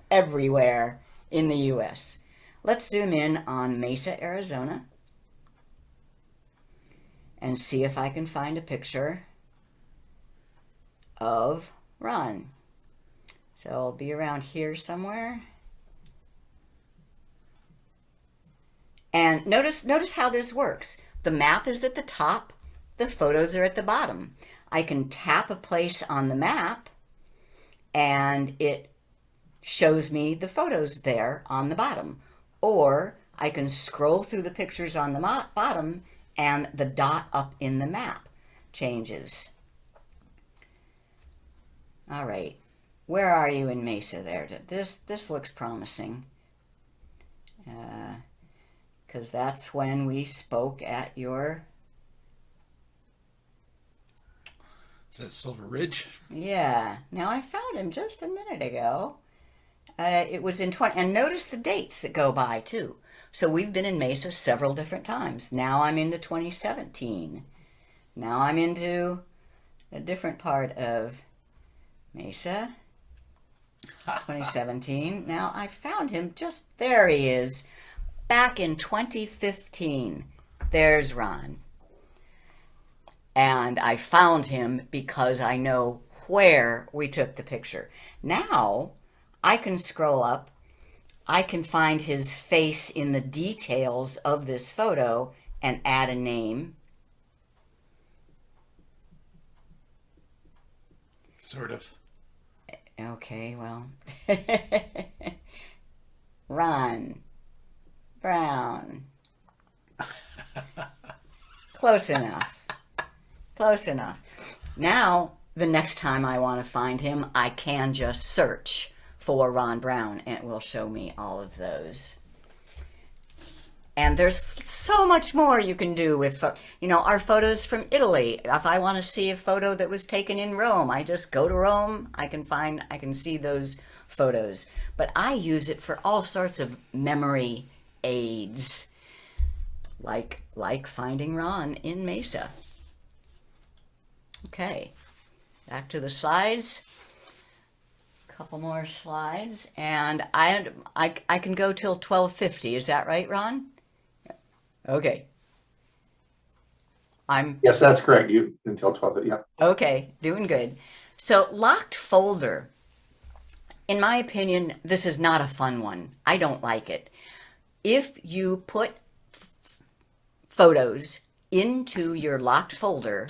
E: everywhere in the US. Let's zoom in on Mesa, Arizona, and see if I can find a picture of Ron. So I'll be around here somewhere. And notice how this works. The map is at the top, the photos are at the bottom. I can tap a place on the map and it shows me the photos there on the bottom. Or I can scroll through the pictures on the bottom and the dot up in the map changes. All right, where are you in Mesa there? This looks promising. Because that's when we spoke at your...
F: Is that Silver Ridge?
E: Yeah. Now I found him just a minute ago. It was in 20... And notice the dates that go by, too. So we've been in Mesa several different times. Now I'm into 2017. Now I'm into a different part of Mesa. 2017. Now I found him just... There he is. Back in 2015. There's Ron. And I found him because I know where we took the picture. Now I can scroll up. I can find his face in the details of this photo and add a name.
F: Sort of.
E: Okay, well. Ron Brown. Close enough. Close enough. Now, the next time I want to find him, I can just search for Ron Brown and it will show me all of those. And there's so much more you can do with, our photos from Italy. If I want to see a photo that was taken in Rome, I just go to Rome. I can see those photos. But I use it for all sorts of memory aids, like finding Ron in Mesa. Okay, back to the slides. Couple more slides, and I can go till 12:50. Is that right, Ron? Okay.
A: Yes, that's correct. You until 12. Yeah.
E: Okay, doing good. So locked folder. In my opinion, this is not a fun one. I don't like it. If you put photos into your locked folder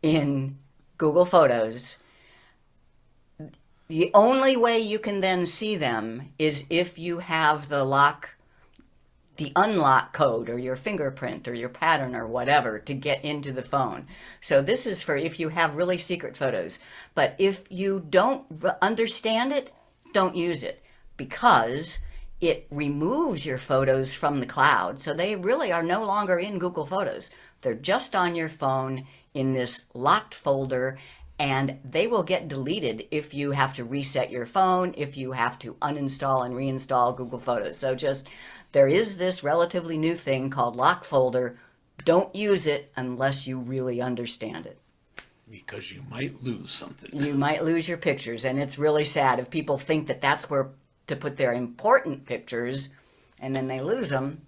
E: in Google Photos, the only way you can then see them is if you have the unlock code or your fingerprint or your pattern or whatever to get into the phone. So this is for if you have really secret photos. But if you don't understand it, don't use it, because it removes your photos from the cloud. So they really are no longer in Google Photos. They're just on your phone in this locked folder, and they will get deleted if you have to reset your phone, if you have to uninstall and reinstall Google Photos. So there is this relatively new thing called locked folder. Don't use it unless you really understand it.
F: Because you might lose something.
E: You might lose your pictures, and it's really sad if people think that that's where to put their important pictures, and then they lose them.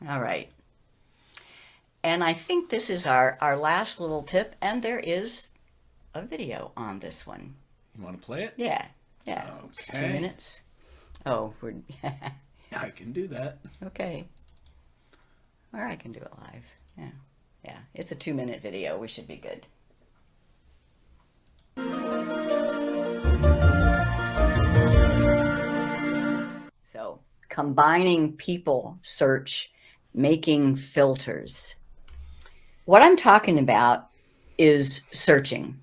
E: All right. And I think this is our last little tip, and there is a video on this one.
F: You want to play it?
E: Yeah. It's 2
F: Okay.
E: minutes. Oh,
F: I can do that.
E: okay. Or I can do it live. Yeah, it's a 2-minute video. We should be good. So, combining people search, making filters. What I'm talking about is searching.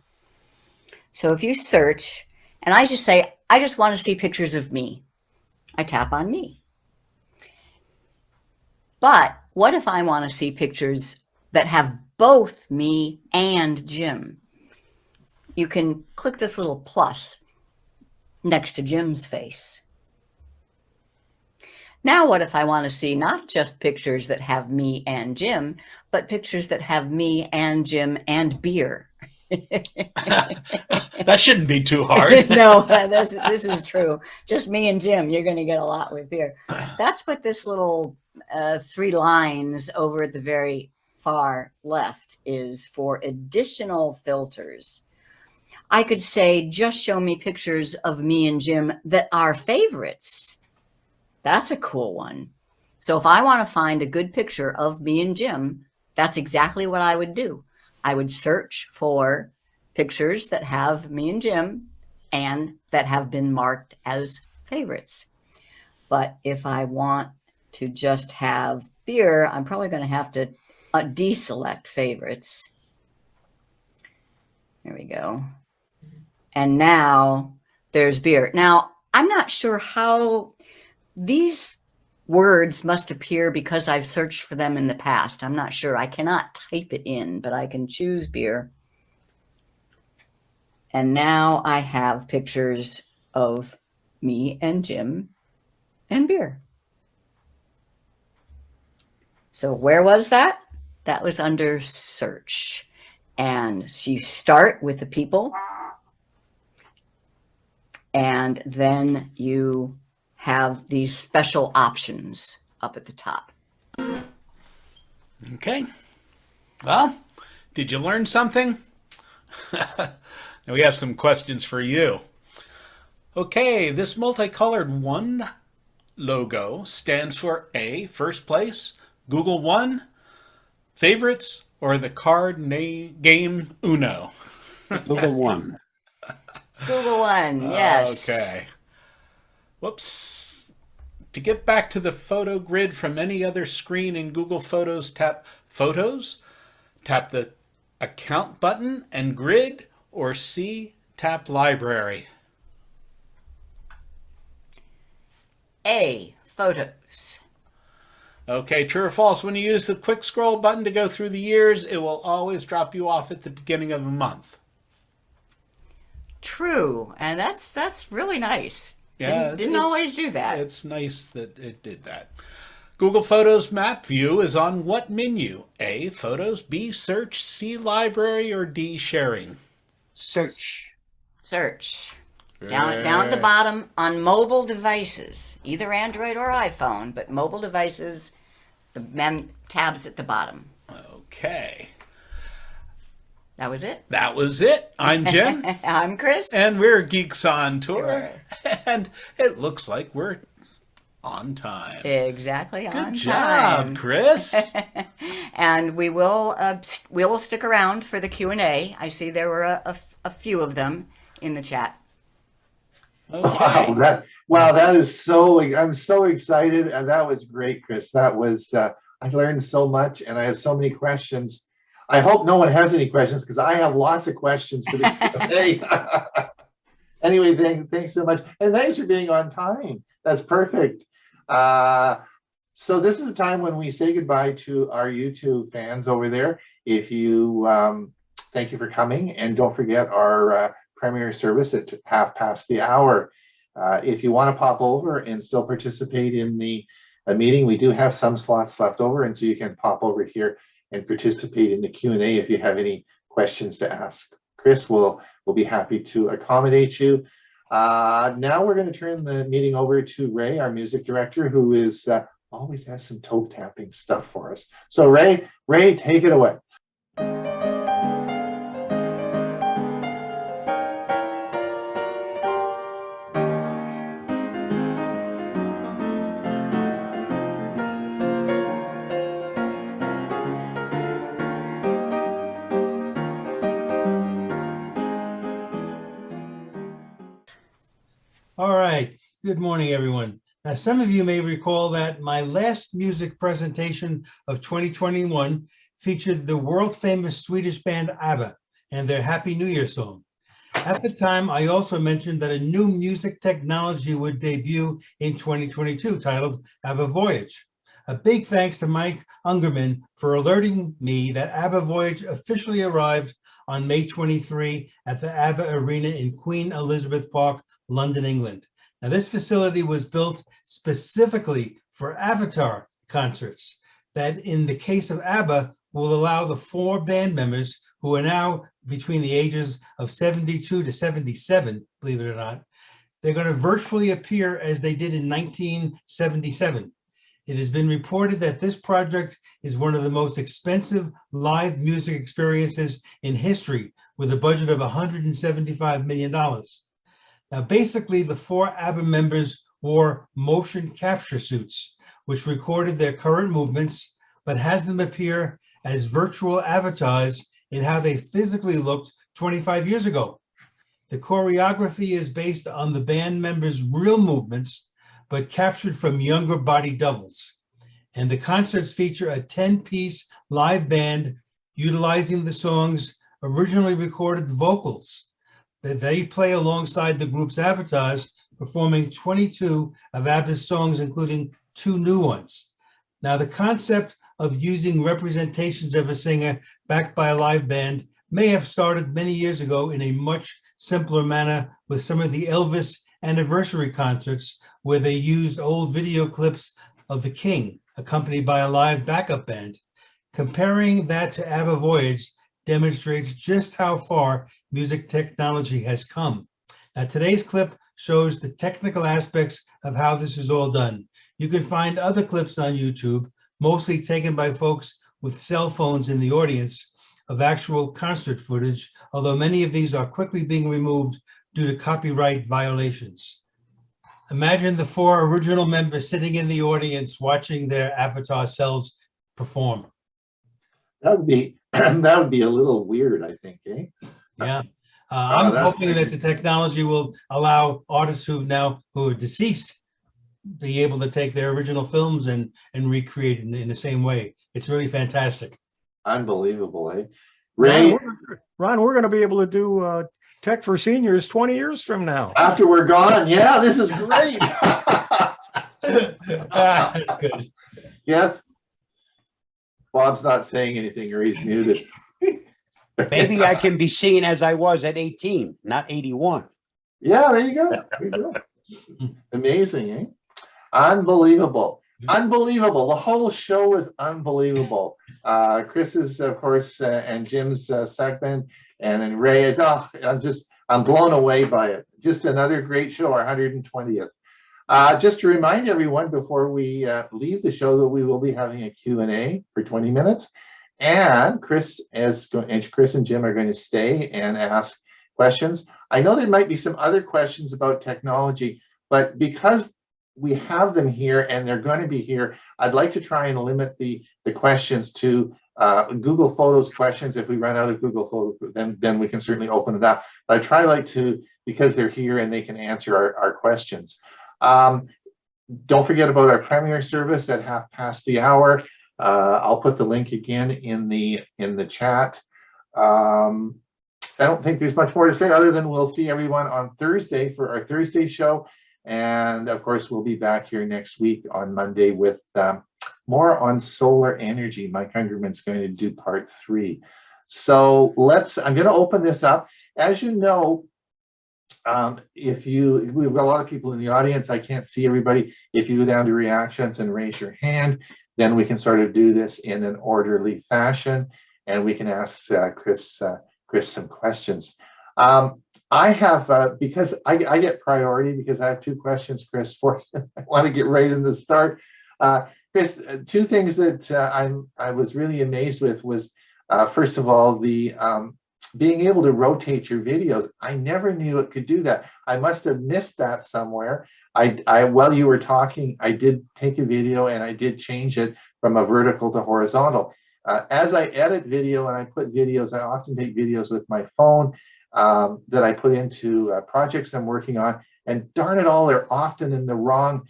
E: So if you search, and I just say, I just want to see pictures of me, I tap on me. But what if I want to see pictures that have both me and Jim? You can click this little plus next to Jim's face. Now, what if I want to see not just pictures that have me and Jim, but pictures that have me and Jim and beer?
F: That shouldn't be too hard.
E: No, this is true. Just me and Jim, you're going to get a lot with beer. That's what this little 3 lines over at the very far left is for additional filters. I could say, just show me pictures of me and Jim that are favorites. That's a cool one. So if I want to find a good picture of me and Jim, that's exactly what I would do. I would search for pictures that have me and Jim and that have been marked as favorites. But if I want to just have beer, I'm probably going to have to deselect favorites. There we go. And now there's beer. Now, I'm not sure how these words must appear because I've searched for them in the past. I'm not sure. I cannot type it in, but I can choose beer. And now I have pictures of me and Jim and beer. So where was that? That was under search. And so you start with the people, and then you have these special options up at the top.
F: Okay. Well, did you learn something? Now we have some questions for you. Okay, this multicolored one logo stands for A, first place, Google One, favorites, or the card game Uno?
C: Google One.
E: Google One, yes.
F: Okay. Whoops. To get back to the photo grid from any other screen in Google Photos, tap Photos, tap the Account button and Grid, or C, tap Library.
E: A, photos.
F: Okay, true or false? When you use the quick scroll button to go through the years, it will always drop you off at the beginning of a month.
E: True, and that's really nice.
F: Yeah,
E: Didn't always do that.
F: It's nice that it did that. Google Photos map view is on what menu? A, Photos, B, Search, C, Library, or D, Sharing?
C: Search.
E: Search. Down at the bottom on mobile devices, either Android or iPhone, but mobile devices, the tabs at the bottom.
F: Okay.
E: That was it?
F: That was it. I'm Jim.
E: I'm Chris.
F: And we're Geeks on Tour.
E: Sure.
F: And it looks like we're on time.
E: Exactly on time.
F: Good job, Chris.
E: And we will stick around for the Q&A. I see there were a few of them in the chat.
F: Okay.
A: Wow, that is so, I'm so excited. And that was great, Chris. That was, I learned so much and I have so many questions. I hope no one has any questions because I have lots of questions for the Q&A. Anyway, thanks so much. And thanks for being on time. That's perfect. So this is the time when we say goodbye to our YouTube fans over there. If you, thank you for coming. And don't forget our primary service at hour. If you want to pop over and still participate in the meeting, we do have some slots left over. And so you can pop over here and participate in the Q&A if you have any questions to ask. Chris will be happy to accommodate you. Now we're going to turn the meeting over to Ray, our music director, who is always has some toe tapping stuff for us. So Ray, take it away.
D: All right. Good morning, everyone. Now, some of you may recall that my last music presentation of 2021 featured the world-famous Swedish band ABBA and their Happy New Year song. At the time, I also mentioned that a new music technology would debut in 2022 titled ABBA Voyage. A big thanks to Mike Ungerman for alerting me that ABBA Voyage officially arrived on May 23 at the ABBA Arena in Queen Elizabeth Park, London, England. Now, this facility was built specifically for Avatar concerts that, in the case of ABBA, will allow the 4 band members who are now between the ages of 72 to 77, believe it or not, they're going to virtually appear as they did in 1977. It has been reported that this project is one of the most expensive live music experiences in history, with a budget of $175 million. Now, basically, the 4 ABBA members wore motion capture suits, which recorded their current movements, but has them appear as virtual avatars in how they physically looked 25 years ago. The choreography is based on the band members' real movements, but captured from younger body doubles. And the concerts feature a 10-piece live band utilizing the song's originally recorded vocals. They play alongside the group's avatars, performing 22 of ABBA's songs, including 2 new ones. Now, the concept of using representations of a singer backed by a live band may have started many years ago in a much simpler manner with some of the Elvis anniversary concerts, where they used old video clips of the King, accompanied by a live backup band. Comparing that to ABBA Voyage demonstrates just how far music technology has come. Now, today's clip shows the technical aspects of how this is all done. You can find other clips on YouTube, mostly taken by folks with cell phones in the audience, of actual concert footage, although many of these are quickly being removed due to copyright violations. Imagine the 4 original members sitting in the audience watching their avatar selves perform.
A: That would be that would be a little weird, I think, eh?
D: Yeah. I'm
A: that's
D: hoping that
A: crazy.
D: the technology will allow artists who are deceased be able to take their original films and recreate it in the same way. It's really fantastic.
A: Unbelievable, eh? Ray,
B: Ron, we're going to be able to do Tech for Seniors 20 years from now.
A: after we're gone, yeah, this is great.
D: That's good.
A: Yes. Bob's not saying anything, or he's muted.
C: Maybe I can be seen as I was at 18, not 81.
A: Yeah, there you go. There you go. Amazing, eh? Unbelievable. Unbelievable. The whole show is unbelievable. Chris's, of course, and Jim's segment, and then Ray. Oh, I'm blown away by it. Just another great show, our 120th. Just to remind everyone before we leave the show that we will be having a Q&A for 20 minutes. And Chris and Jim are going to stay and ask questions. I know there might be some other questions about technology, but because we have them here and they're going to be here, I'd like to try and limit the questions to Google Photos questions. If we run out of Google Photos, then we can certainly open it up. But I try to, because they're here and they can answer our questions. Don't forget about our premiere service at hour. I'll put the link again in the chat. I don't think there's much more to say other than we'll see everyone on Thursday for our Thursday show. And of course, we'll be back here next week on Monday with more on solar energy. Mike Ungerman's going to do part 3. So I'm going to open this up. As you know, we've got a lot of people in the audience. I can't see everybody. If you go down to reactions and raise your hand, then we can sort of do this in an orderly fashion, and we can ask Chris some questions. I have, because I get priority because I have 2 questions, Chris, for you. I want to get right in the start. Chris, 2 things that I was really amazed with was, first of all, the being able to rotate your videos. I never knew it could do that. I must have missed that somewhere. While you were talking, I did take a video and I did change it from a vertical to horizontal. As I edit video and I put videos, I often take videos with my phone that I put into projects I'm working on. And darn it all, they're often in the wrong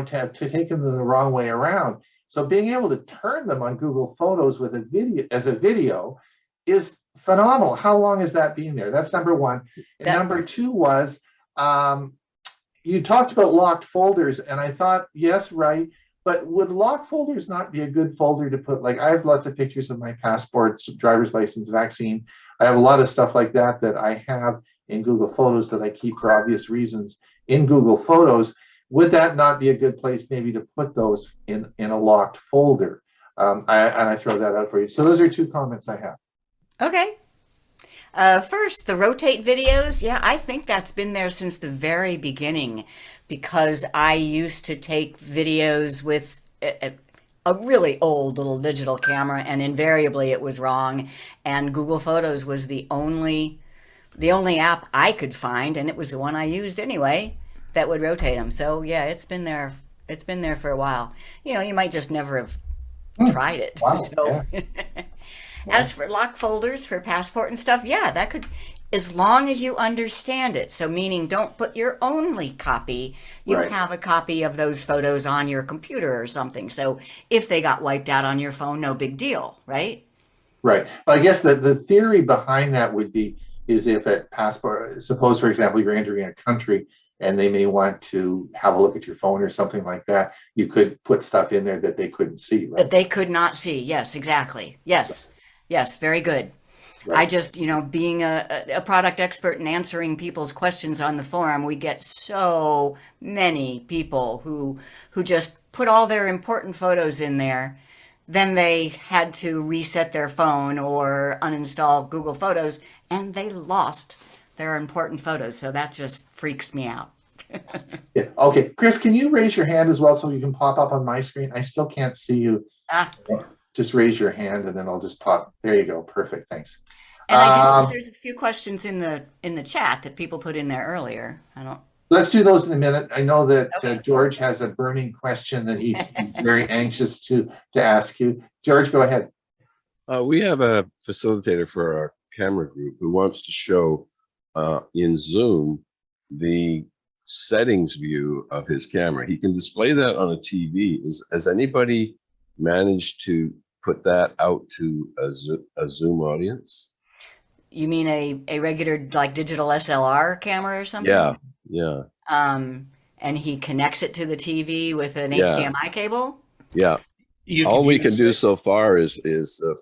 A: tab, to take them the wrong way around. So being able to turn them on Google Photos with a video as a video is phenomenal. How long has that been there? That's number one. And number two was, you talked about locked folders, and I thought, yes, right. But would locked folders not be a good folder to put? Like, I have lots of pictures of my passports, driver's license, vaccine. I have a lot of stuff like that that I have in Google Photos that I keep for obvious reasons in Google Photos. Would that not be a good place maybe to put those in a locked folder? I throw that out for you. So those are two comments I have.
E: Okay. First, the rotate videos. Yeah, I think that's been there since the very beginning, because I used to take videos with a really old little digital camera, and invariably it was wrong. And Google Photos was the only app I could find, and it was the one I used anyway, that would rotate them. So yeah, it's been there. It's been there for a while. You know, you might just never have tried it.
A: Wow,
E: So.
A: yeah.
E: As for lock folders for passport and stuff, yeah, that could, as long as you understand it. So meaning, don't put your only copy. You
A: Right.
E: have a copy of those photos on your computer or something. So if they got wiped out on your phone, no big deal, right?
A: Right. But I guess the theory behind that would be, is if a passport, suppose, for example, you're entering a country and they may want to have a look at your phone or something like that, you could put stuff in there that they couldn't see, right?
E: That they could not see. Yes, exactly. Yes. Yes, very good.
A: Right.
E: I just, you know, being a product expert and answering people's questions on the forum, we get so many people who just put all their important photos in there. Then they had to reset their phone or uninstall Google Photos, and they lost their important photos. So that just freaks me out.
A: Yeah. Okay, Chris, can you raise your hand as well so you can pop up on my screen? I still can't see you. Just raise your hand and then I'll just pop. There you go. Perfect. Thanks.
E: And I do, there's a few questions in the chat that people put in there earlier. I don't.
A: Let's do those in a minute. I know that
E: Okay.
A: George has a burning question that he's very anxious to ask you. George, go ahead.
G: We have a facilitator for our camera group who wants to show in Zoom the settings view of his camera. He can display that on a TV. Has anybody managed to put that out to a Zoom audience?
E: You mean a regular like digital SLR camera or something?
G: Yeah, yeah,
E: And he connects it to the TV with an
G: Yeah.
E: HDMI cable?
G: yeah.
F: You
G: All we
F: use
G: can do
F: it-
G: so far is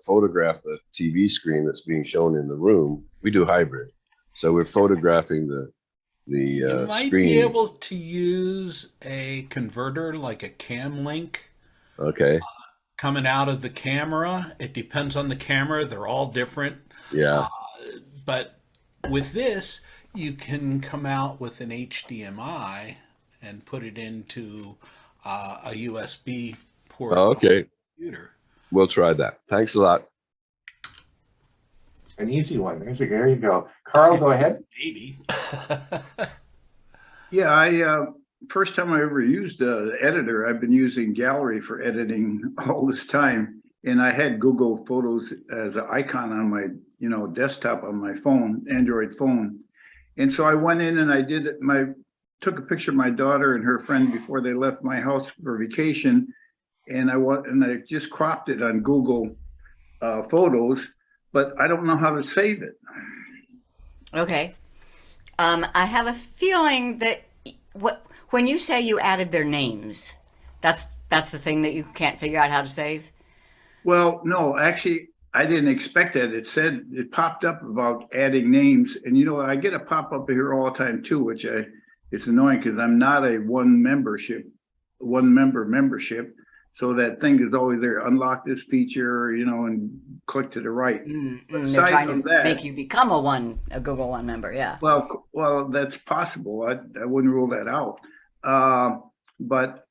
G: photograph the TV screen that's being shown in the room. We do hybrid, so we're photographing the
F: You might
G: screen.
F: be able to use a converter like a cam link
G: Okay,
F: coming out of the camera. It depends on the camera. They're all different.
G: yeah,
F: But with this, you can come out with an HDMI and put it into a USB port
G: Oh,
F: on
G: okay.
F: the computer.
G: We'll try that. Thanks a lot.
A: An easy one. There you go. Carl, go ahead.
F: Maybe.
H: Yeah, first time I ever used an editor, I've been using Gallery for editing all this time. And I had Google Photos as an icon on my, desktop on my phone, Android phone. And so I went in and I took a picture of my daughter and her friend before they left my house for vacation. And I just cropped it on Google Photos, but I don't know how to save it.
E: Okay. I have a feeling that when you say you added their names, that's the thing that you can't figure out how to save?
H: Well, no, actually, I didn't expect that. It popped up about adding names. And, I get a pop up here all the time, too, which it's annoying because I'm not a one member membership. So that thing is always there. Unlock this feature, and click to the right.
E: They're trying to make you become a Google One member. Yeah.
H: Well, that's possible. I wouldn't rule that out. But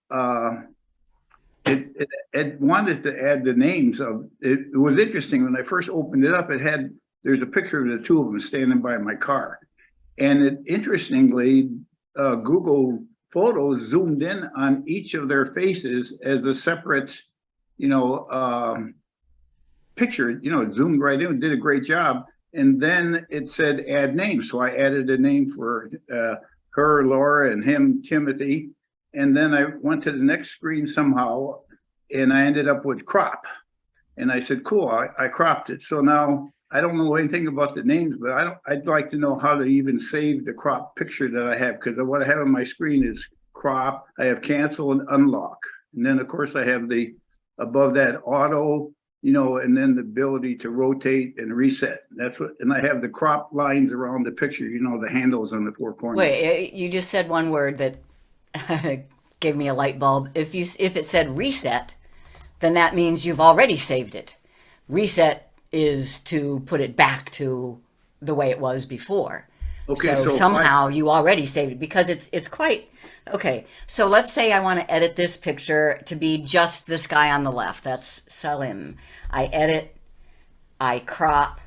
H: it wanted to add the names of it. It was interesting when I first opened it up. There's a picture of the two of them standing by my car, and interestingly, Google Photos zoomed in on each of their faces as a separate, picture. It zoomed right in, did a great job, and then it said add name. So I added a name for her, Laura, and him, Timothy. And then I went to the next screen somehow, and I ended up with crop. And I said, cool, I cropped it. So now I don't know anything about the names, but I'd like to know how to even save the crop picture that I have, because what I have on my screen is crop. I have cancel and unlock. And then of course I have the above that auto, you know, and then the ability to rotate and reset. That's what, and I have the crop lines around the picture, you know, the handles on the four corners.
E: Wait, you just said one word that gave me a light bulb. If it said reset, then that means you've already saved it. Reset is to put it back to the way it was before.
H: Okay,
E: so somehow you already saved it, because it's quite okay. So let's say I want to edit this picture to be just this guy on the left. That's Salim. I edit, I crop,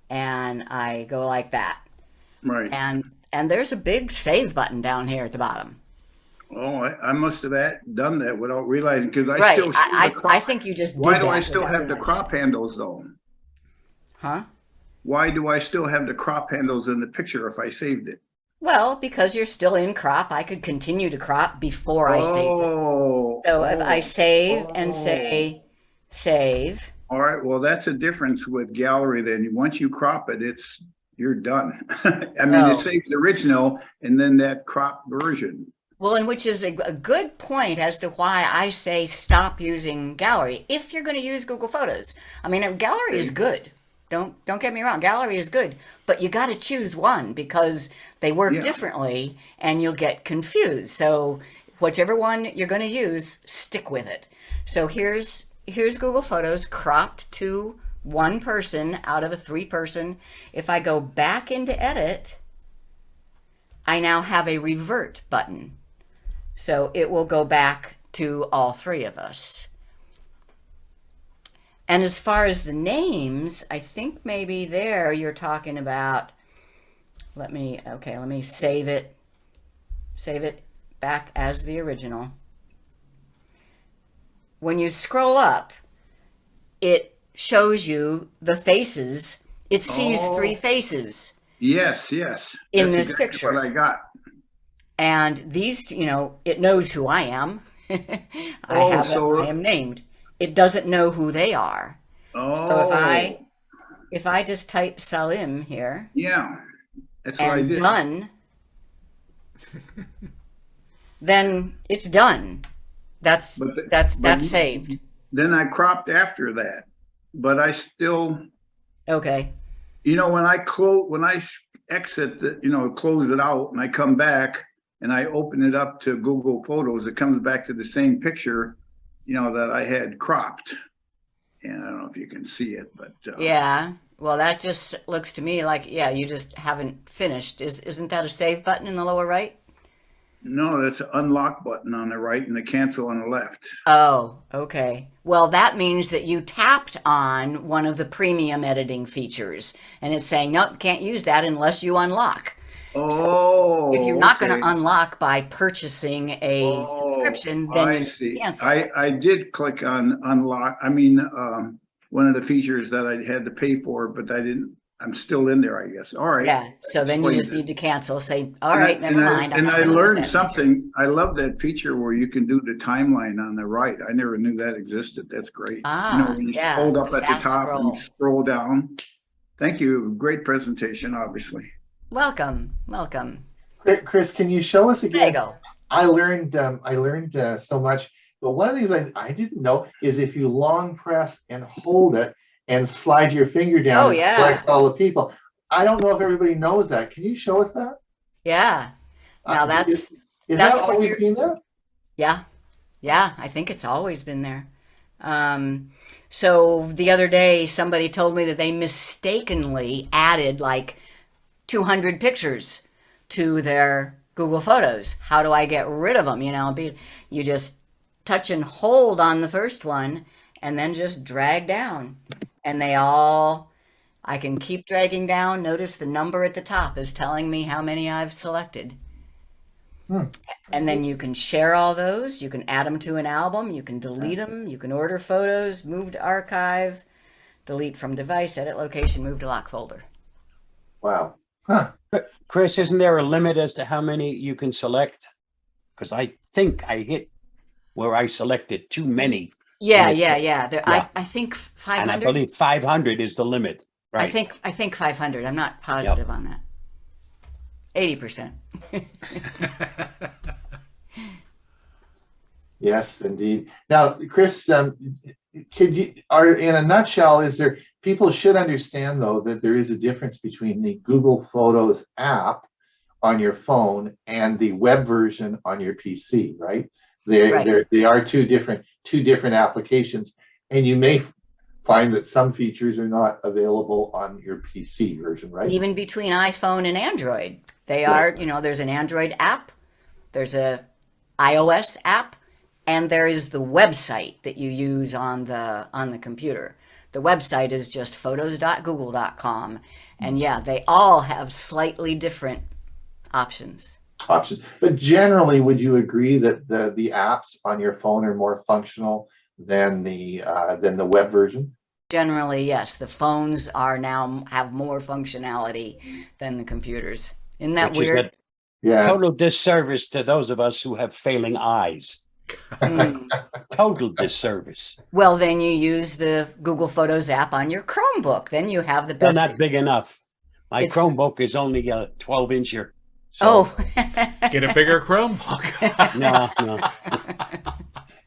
E: and I go like that.
H: Right.
E: And there's a big save button down here at the bottom.
H: Oh, I must have done that without realizing, because I
E: Right.
H: still see the crop.
E: I think you just did
H: Why do
E: that
H: I still
E: without
H: have the
E: realizing.
H: crop handles though?
E: Huh?
H: Why do I still have the crop handles in the picture if I saved it?
E: Well, because you're still in crop, I could continue to crop before I saved it.
H: Oh.
E: So if I save
H: oh.
E: and say save,
H: All right, well, that's a difference with gallery then. Once you crop it, you're done. I mean,
E: No.
H: it saves the original and then that crop version.
E: well, and which is a good point as to why I say stop using gallery if you're going to use Google Photos. I mean, gallery is good. Don't get me wrong, gallery is good, but you got to choose one because they work
H: Yeah.
E: differently and you'll get confused. So whichever one you're going to use, stick with it. So here's Google Photos cropped to one person out of a 3-person. If I go back into edit, I now have a revert button. So it will go back to all 3 of us. And as far as the names, I think maybe there you're talking about, let me save it back as the original. When you scroll up, it shows you the faces. It sees 3 faces
H: Yes.
E: in
H: That's
E: this
H: exactly
E: picture.
H: what I got.
E: And these, it knows who I am. I am named. It doesn't know who they are.
H: Oh.
E: So if I just type Salim here
H: Yeah, that's what I
E: and
H: did.
E: done, then it's done. That's
H: But
E: saved.
H: Then I cropped after that, but I still,
E: Okay.
H: when I exit, close it out and I come back and I open it up to Google Photos, it comes back to the same picture, that I had cropped. And I don't know if you can see it, but.
E: Yeah. Well, that just looks to me like, you just haven't finished. Isn't that a save button in the lower right?
H: No, that's an unlock button on the right and the cancel on the left.
E: Oh, okay. Well, that means that you tapped on one of the premium editing features and it's saying, nope, can't use that unless you unlock.
H: Oh,
E: If you're not going
H: okay.
E: to unlock by purchasing a subscription, then
H: I
E: you
H: see.
E: cancel.
H: I did click on unlock. I mean, one of the features that I had to pay for, but I'm still in there, I guess. All right.
E: Yeah. So then you
H: Explains
E: just
H: it.
E: need to cancel. Say, all right, never mind. I'm
H: And
E: not
H: I
E: gonna use
H: learned
E: that feature.
H: something. I love that feature where you can do the timeline on the right. I never knew that existed. That's great. When you
E: yeah,
H: hold up
E: the
H: at the
E: fast
H: top
E: scroll.
H: and scroll down. Thank you. Great presentation, obviously.
E: Welcome.
A: Chris, can you show us
E: There you
A: again?
E: go.
A: I learned so much, but one of the things I didn't know is if you long press and hold it and slide your finger down,
E: Oh,
A: it
E: yeah.
A: selects all the people. I don't know if everybody knows that. Can you show us that?
E: Yeah. Now
A: Is
E: that's
A: that
E: what
A: always
E: you're-
A: been there?
E: Yeah. I think it's always been there. So the other day, somebody told me that they mistakenly added like 200 pictures to their Google Photos. How do I get rid of them? You just touch and hold on the first one and then just drag down. And I can keep dragging down. Notice the number at the top is telling me how many I've selected. And then you can share all those. You can add them to an album. You can delete them. You can order photos, move to archive, delete from device, edit location, move to lock folder.
A: Wow. Huh.
C: Chris, isn't there a limit as to how many you can select? Because I think I hit where I selected too many.
E: Yeah,
C: And it-
E: yeah, yeah. There,
C: yeah.
E: I think
C: And I
E: 500.
C: believe 500 is the limit.
E: I
C: Right.
E: think 500. I'm not positive on that. 80%.
A: Yes, indeed. Now, Chris, could you, or in a nutshell, is there, people should understand though that there is a difference between the Google Photos app on your phone and the web version on your PC, right?
E: Right.
A: They are two different applications, and you may find that some features are not available on your PC version, right?
E: Even between iPhone and Android, they
A: Right.
E: are, there's an Android app, there's a iOS app, and there is the website that you use on the computer. The website is just photos.google.com. And yeah, they all have slightly different options.
A: But generally, would you agree that the apps on your phone are more functional than the web version?
E: Generally, yes, the phones are now have more functionality than the computers. Isn't that
C: Which is
E: weird?
C: a
A: Yeah.
C: total disservice to those of us who have failing eyes.
E: Mm.
C: Total disservice.
E: Well, then you use the Google Photos app on your Chromebook. Then you have the
C: They're
E: best.
C: not big enough. My
E: It's-
C: Chromebook is only a 12-incher.
E: Oh.
F: Get a bigger Chromebook.
C: No.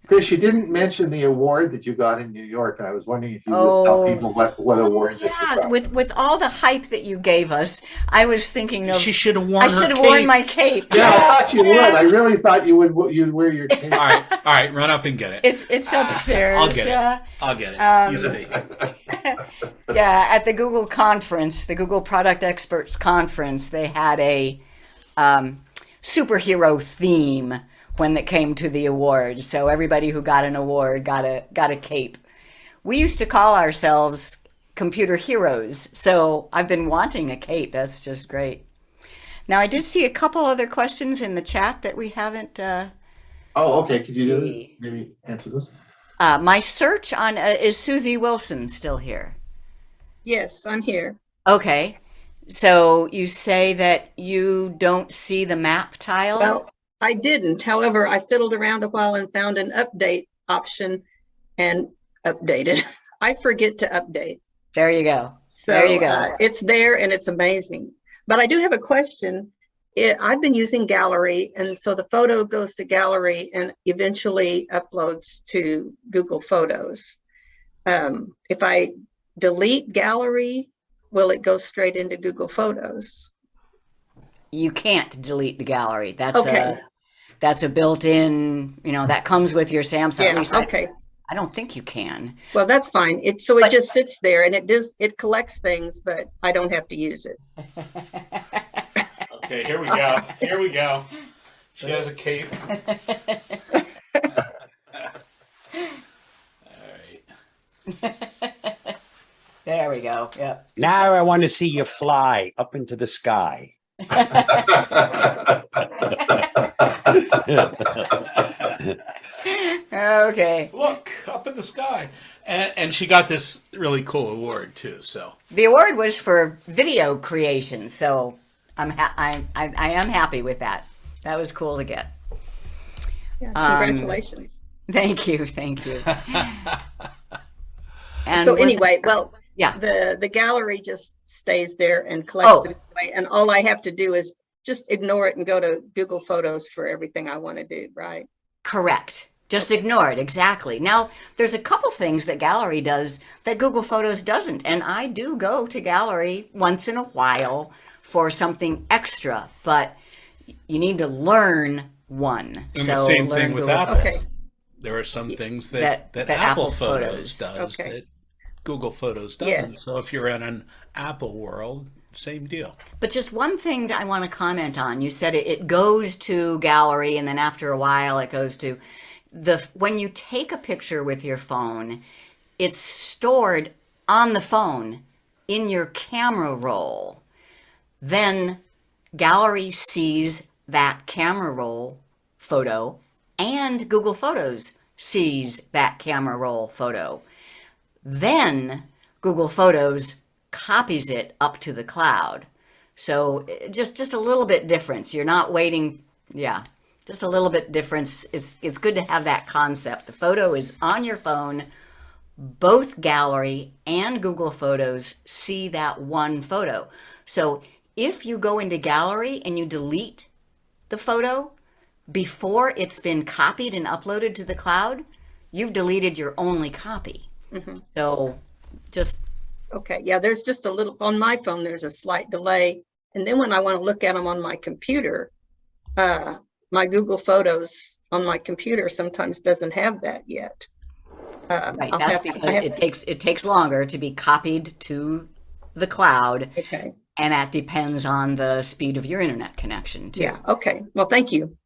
A: Chris, you didn't mention the award that you got in New York, and I was wondering if you would tell people what award that you
E: Yes,
A: got.
E: with all the hype that you gave us, I was thinking of
F: She should have worn
E: I
F: her
E: should have
F: cape.
E: worn my cape.
A: Yeah, I thought you would. I really thought you'd wear your cape.
F: All right, run up and get it.
E: It's upstairs.
F: I'll get it.
E: Yeah.
F: I'll get it. You stay.
E: Yeah, at the Google conference, the Google Product Experts Conference, they had a superhero theme when it came to the awards. So everybody who got an award got a cape. We used to call ourselves computer heroes. So I've been wanting a cape. That's just great. Now I did see a couple other questions in the chat that we haven't.
A: Oh, okay. Could you
E: see.
A: maybe answer those?
E: My search on is Susie Wilson still here?
I: Yes, I'm here.
E: Okay. So you say that you don't see the map tile?
I: Well, I didn't. However, I fiddled around a while and found an update option and updated. I forget to update.
E: There you go.
I: So
E: There you go.
I: it's there and it's amazing. But I do have a question. I've been using Gallery, and so the photo goes to Gallery and eventually uploads to Google Photos. If I delete Gallery, will it go straight into Google Photos?
E: You can't delete the gallery.
I: Okay.
E: That's a built-in, that comes with your Samsung. At
I: Yeah,
E: least
I: okay.
E: I don't think you can.
I: Well, that's fine. It just sits there and it collects things, but I don't have to use it.
F: Okay, here we go. Here we go. She has a cape. All right.
E: There we go. Yep.
C: Now I want to see you fly up into the sky.
E: Okay.
F: Look up in the sky, and she got this really cool award too. So
E: The award was for video creation, so I am happy with that. That was cool to get.
I: Yeah, congratulations.
E: Thank you. And
I: So
E: was-
I: anyway, well,
E: yeah.
I: the gallery just stays there and collects
E: Oh.
I: them this way, and all I have to do is just ignore it and go to Google Photos for everything I want to do, right?
E: Correct. Just ignore it. Exactly. Now, there's a couple things that Gallery does that Google Photos doesn't. And I do go to Gallery once in a while for something extra, but you need to learn one.
F: and the same
E: learn
F: thing with
E: Google
F: Apple.
I: Okay.
F: There are some things
E: that
F: that
E: Apple
F: Apple Photos does
I: Okay.
F: that Google Photos doesn't.
I: Yes.
F: So if you're in an Apple world, same deal.
E: But just one thing that I want to comment on. You said it goes to Gallery, and then after a while it goes to when you take a picture with your phone, it's stored on the phone in your camera roll. Then Gallery sees that camera roll photo, and Google Photos sees that camera roll photo. Then Google Photos copies it up to the cloud. So just a little bit difference. You're not waiting. Yeah, just a little bit difference. It's good to have that concept. The photo is on your phone. Both Gallery and Google Photos see that one photo. So if you go into Gallery and you delete the photo before it's been copied and uploaded to the cloud, you've deleted your only copy. So just
I: Okay, yeah, there's just a little, on my phone, there's a slight delay. And then when I want to look at them on my computer, my Google Photos on my computer sometimes doesn't have that yet.
E: right.
I: I'll
E: That's
I: have
E: because it takes longer to be copied to the cloud,
I: Okay,
E: and that depends on the speed of your internet connection too.
I: yeah, okay. Well, thank you.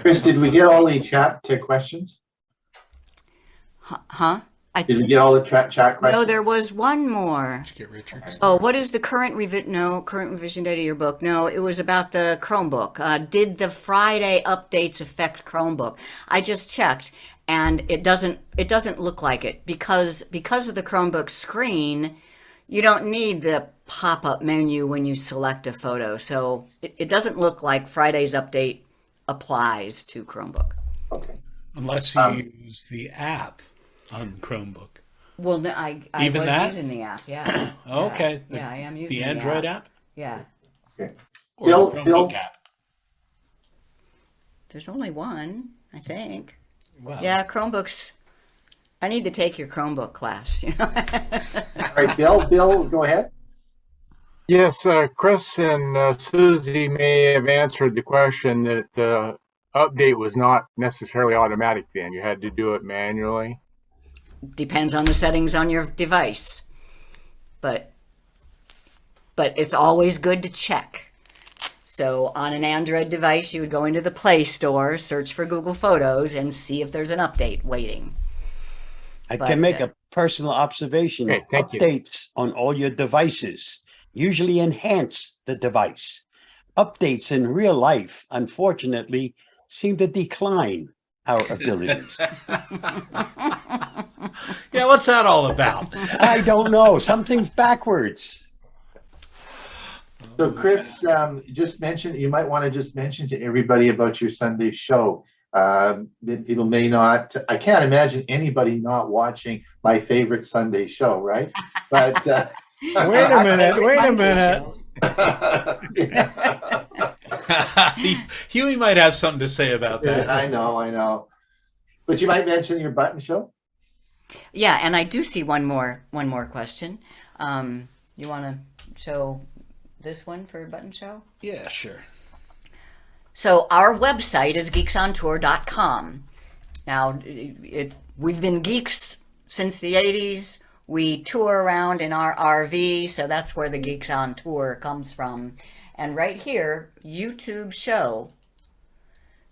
A: Chris, did we get all the chat to questions?
E: Huh?
A: Did we get all the chat
E: No,
A: questions?
E: there was one more.
F: Get Richard's.
E: Oh, what is the current current revision date of your book? No, it was about the Chromebook. Did the Friday updates affect Chromebook? I just checked, and it doesn't look like it because of the Chromebook screen. You don't need the pop-up menu when you select a photo, so it doesn't look like Friday's update applies to Chromebook.
A: Okay.
F: Unless you use the app on Chromebook.
E: Well, no, I
F: Even
E: was
F: that?
E: using the app, yeah.
F: Okay.
E: Yeah, I am using
F: The Android app?
E: Yeah.
A: Okay.
F: Or
A: Bill-
F: the Chromebook
A: Bill-
F: app?
E: There's only one, I think.
F: Wow.
E: Yeah, Chromebooks. I need to take your Chromebook class, you know.
A: All right, Bill, go ahead.
J: Yes, Chris and Susie may have answered the question that the update was not necessarily automatic then. You had to do it manually.
E: Depends on the settings on your device. But it's always good to check. So on an Android device, you would go into the Play Store, search for Google Photos, and see if there's an update waiting.
C: I
E: But,
C: can make a personal observation.
J: Okay, thank you.
C: Updates on all your devices usually enhance the device. Updates in real life, unfortunately, seem to decline our abilities.
F: Yeah, what's that all about?
C: I don't know. Something's backwards.
A: So Chris, just mention, you might want to just mention to everybody about your Sunday show. That people may not, I can't imagine anybody not watching my favorite Sunday show, right? But
B: Wait a minute.
F: Hewie might have something to say about that.
A: I know. But you might mention your button show.
E: Yeah, and I do see one more question. You want to show this one for Button Show?
F: Yeah, sure.
E: So our website is geeksontour.com. Now, we've been geeks since the 80s. We tour around in our RV, so that's where the Geeks on Tour comes from. And right here, YouTube show,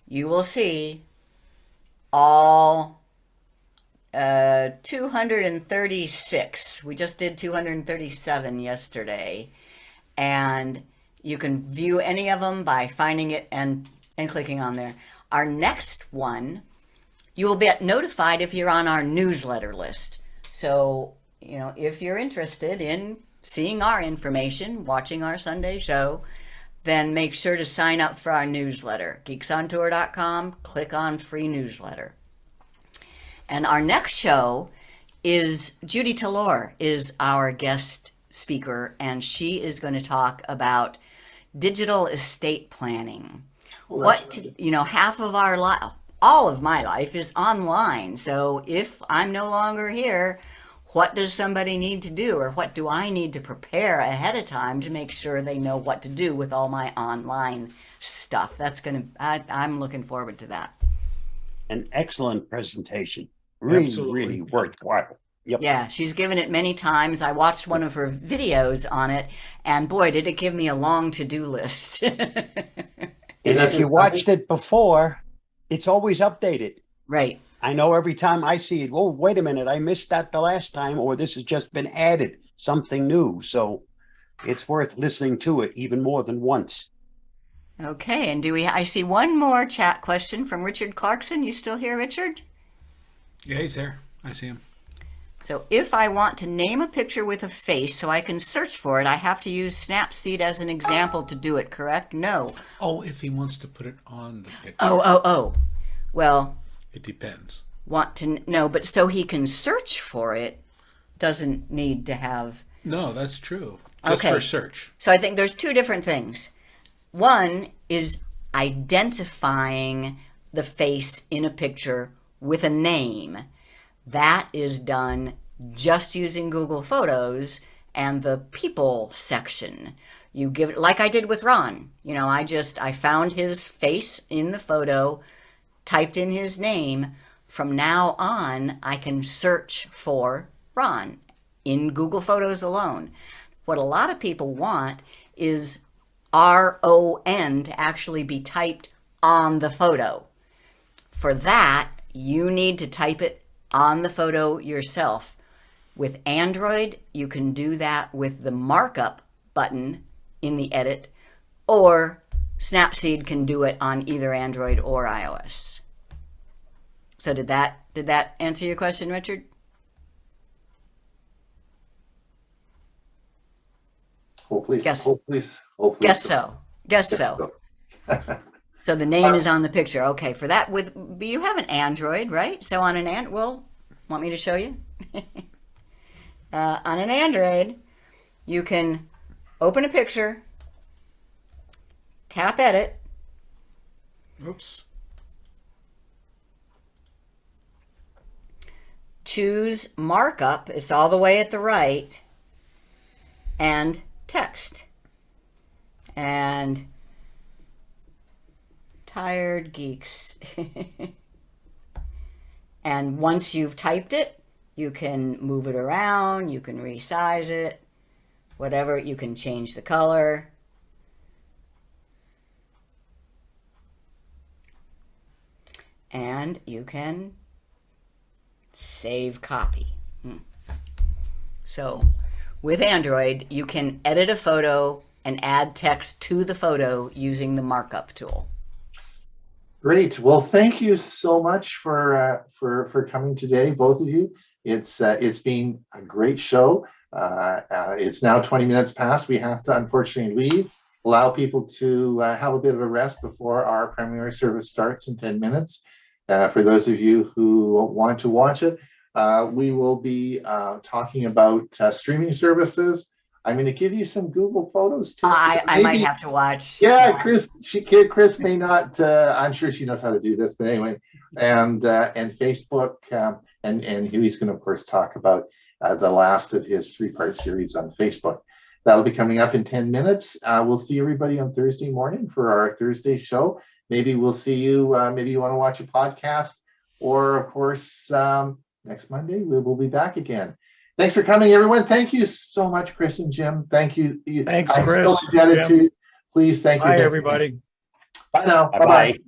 E: you will see all 236. We just did 237 yesterday. And you can view any of them by finding it and clicking on there. Our next one, you will get notified if you're on our newsletter list. So, you know, if you're interested in seeing our information, watching our Sunday show, then make sure to sign up for our newsletter. geeksontour.com, click on free newsletter. And our next show is Judy Talor is our guest speaker, and she is going to talk about digital estate planning. Half of our life, all of my life is online. So if I'm no longer here, what does somebody need to do, or what do I need to prepare ahead of time to make sure they know what to do with all my online stuff? I'm looking forward to that.
C: An excellent presentation. Really worthwhile. Yep.
E: Yeah, she's given it many times. I watched one of her videos on it, and boy, did it give me a long to-do list.
C: And if you watched it before, it's always updated.
E: Right.
C: I know every time I see it, oh, wait a minute, I missed that the last time, or this has just been added, something new. So it's worth listening to it even more than once.
E: Okay, and I see one more chat question from Richard Clarkson. You still here, Richard?
F: Yeah, he's there. I see him.
E: So if I want to name a picture with a face so I can search for it, I have to use Snapseed as an example to do it, correct? No.
F: Oh, if he wants to put it on the picture.
E: Oh. Well,
F: It depends.
E: want to know, but so he can search for it, doesn't need to have.
F: No, that's true. Just
E: Okay.
F: for search.
E: So I think there's two different things. One is identifying the face in a picture with a name. That is done just using Google Photos and the people section. You give it, like I did with Ron. You know, I found his face in the photo, typed in his name. From now on, I can search for Ron in Google Photos alone. What a lot of people want is RON to actually be typed on the photo. For that, you need to type it on the photo yourself. With Android, you can do that with the markup button in the edit, or Snapseed can do it on either Android or iOS. So did that answer your question, Richard?
A: Hopefully,
E: Yes.
A: hopefully.
E: Guess so. So the name is on the picture. Okay, for that, you have an Android, right? So on an well, want me to show you? On an Android, you can open a picture, tap edit,
F: Oops.
E: choose markup, it's all the way at the right, and text. And tired geeks. And once you've typed it, you can move it around, you can resize it, whatever, you can change the color. And you can save copy. So with Android, you can edit a photo and add text to the photo using the markup tool.
A: Great. Well, thank you so much for coming today, both of you. It's been a great show. It's now 20 minutes past. We have to unfortunately leave. Allow people to have a bit of a rest before our primary service starts in 10 minutes. For those of you who want to watch it, we will be talking about streaming services. I'm going to give you some Google Photos too.
E: I might have to watch.
A: Yeah, Chris may not. I'm sure she knows how to do this, but anyway, and Facebook, and Hewie's going to of course talk about the last of his 3-part series on Facebook. That'll be coming up in 10 minutes. We'll see everybody on Thursday morning for our Thursday show. Maybe we'll see you. Maybe you want to watch a podcast, or of course next Monday we'll be back again. Thanks for coming, everyone. Thank you so much, Chris and Jim. Thank you.
B: Thanks,
A: I'm
B: Chris.
A: so indebted to you. Please, thank you.
B: Bye, everybody.
A: Bye now.
C: Bye-bye.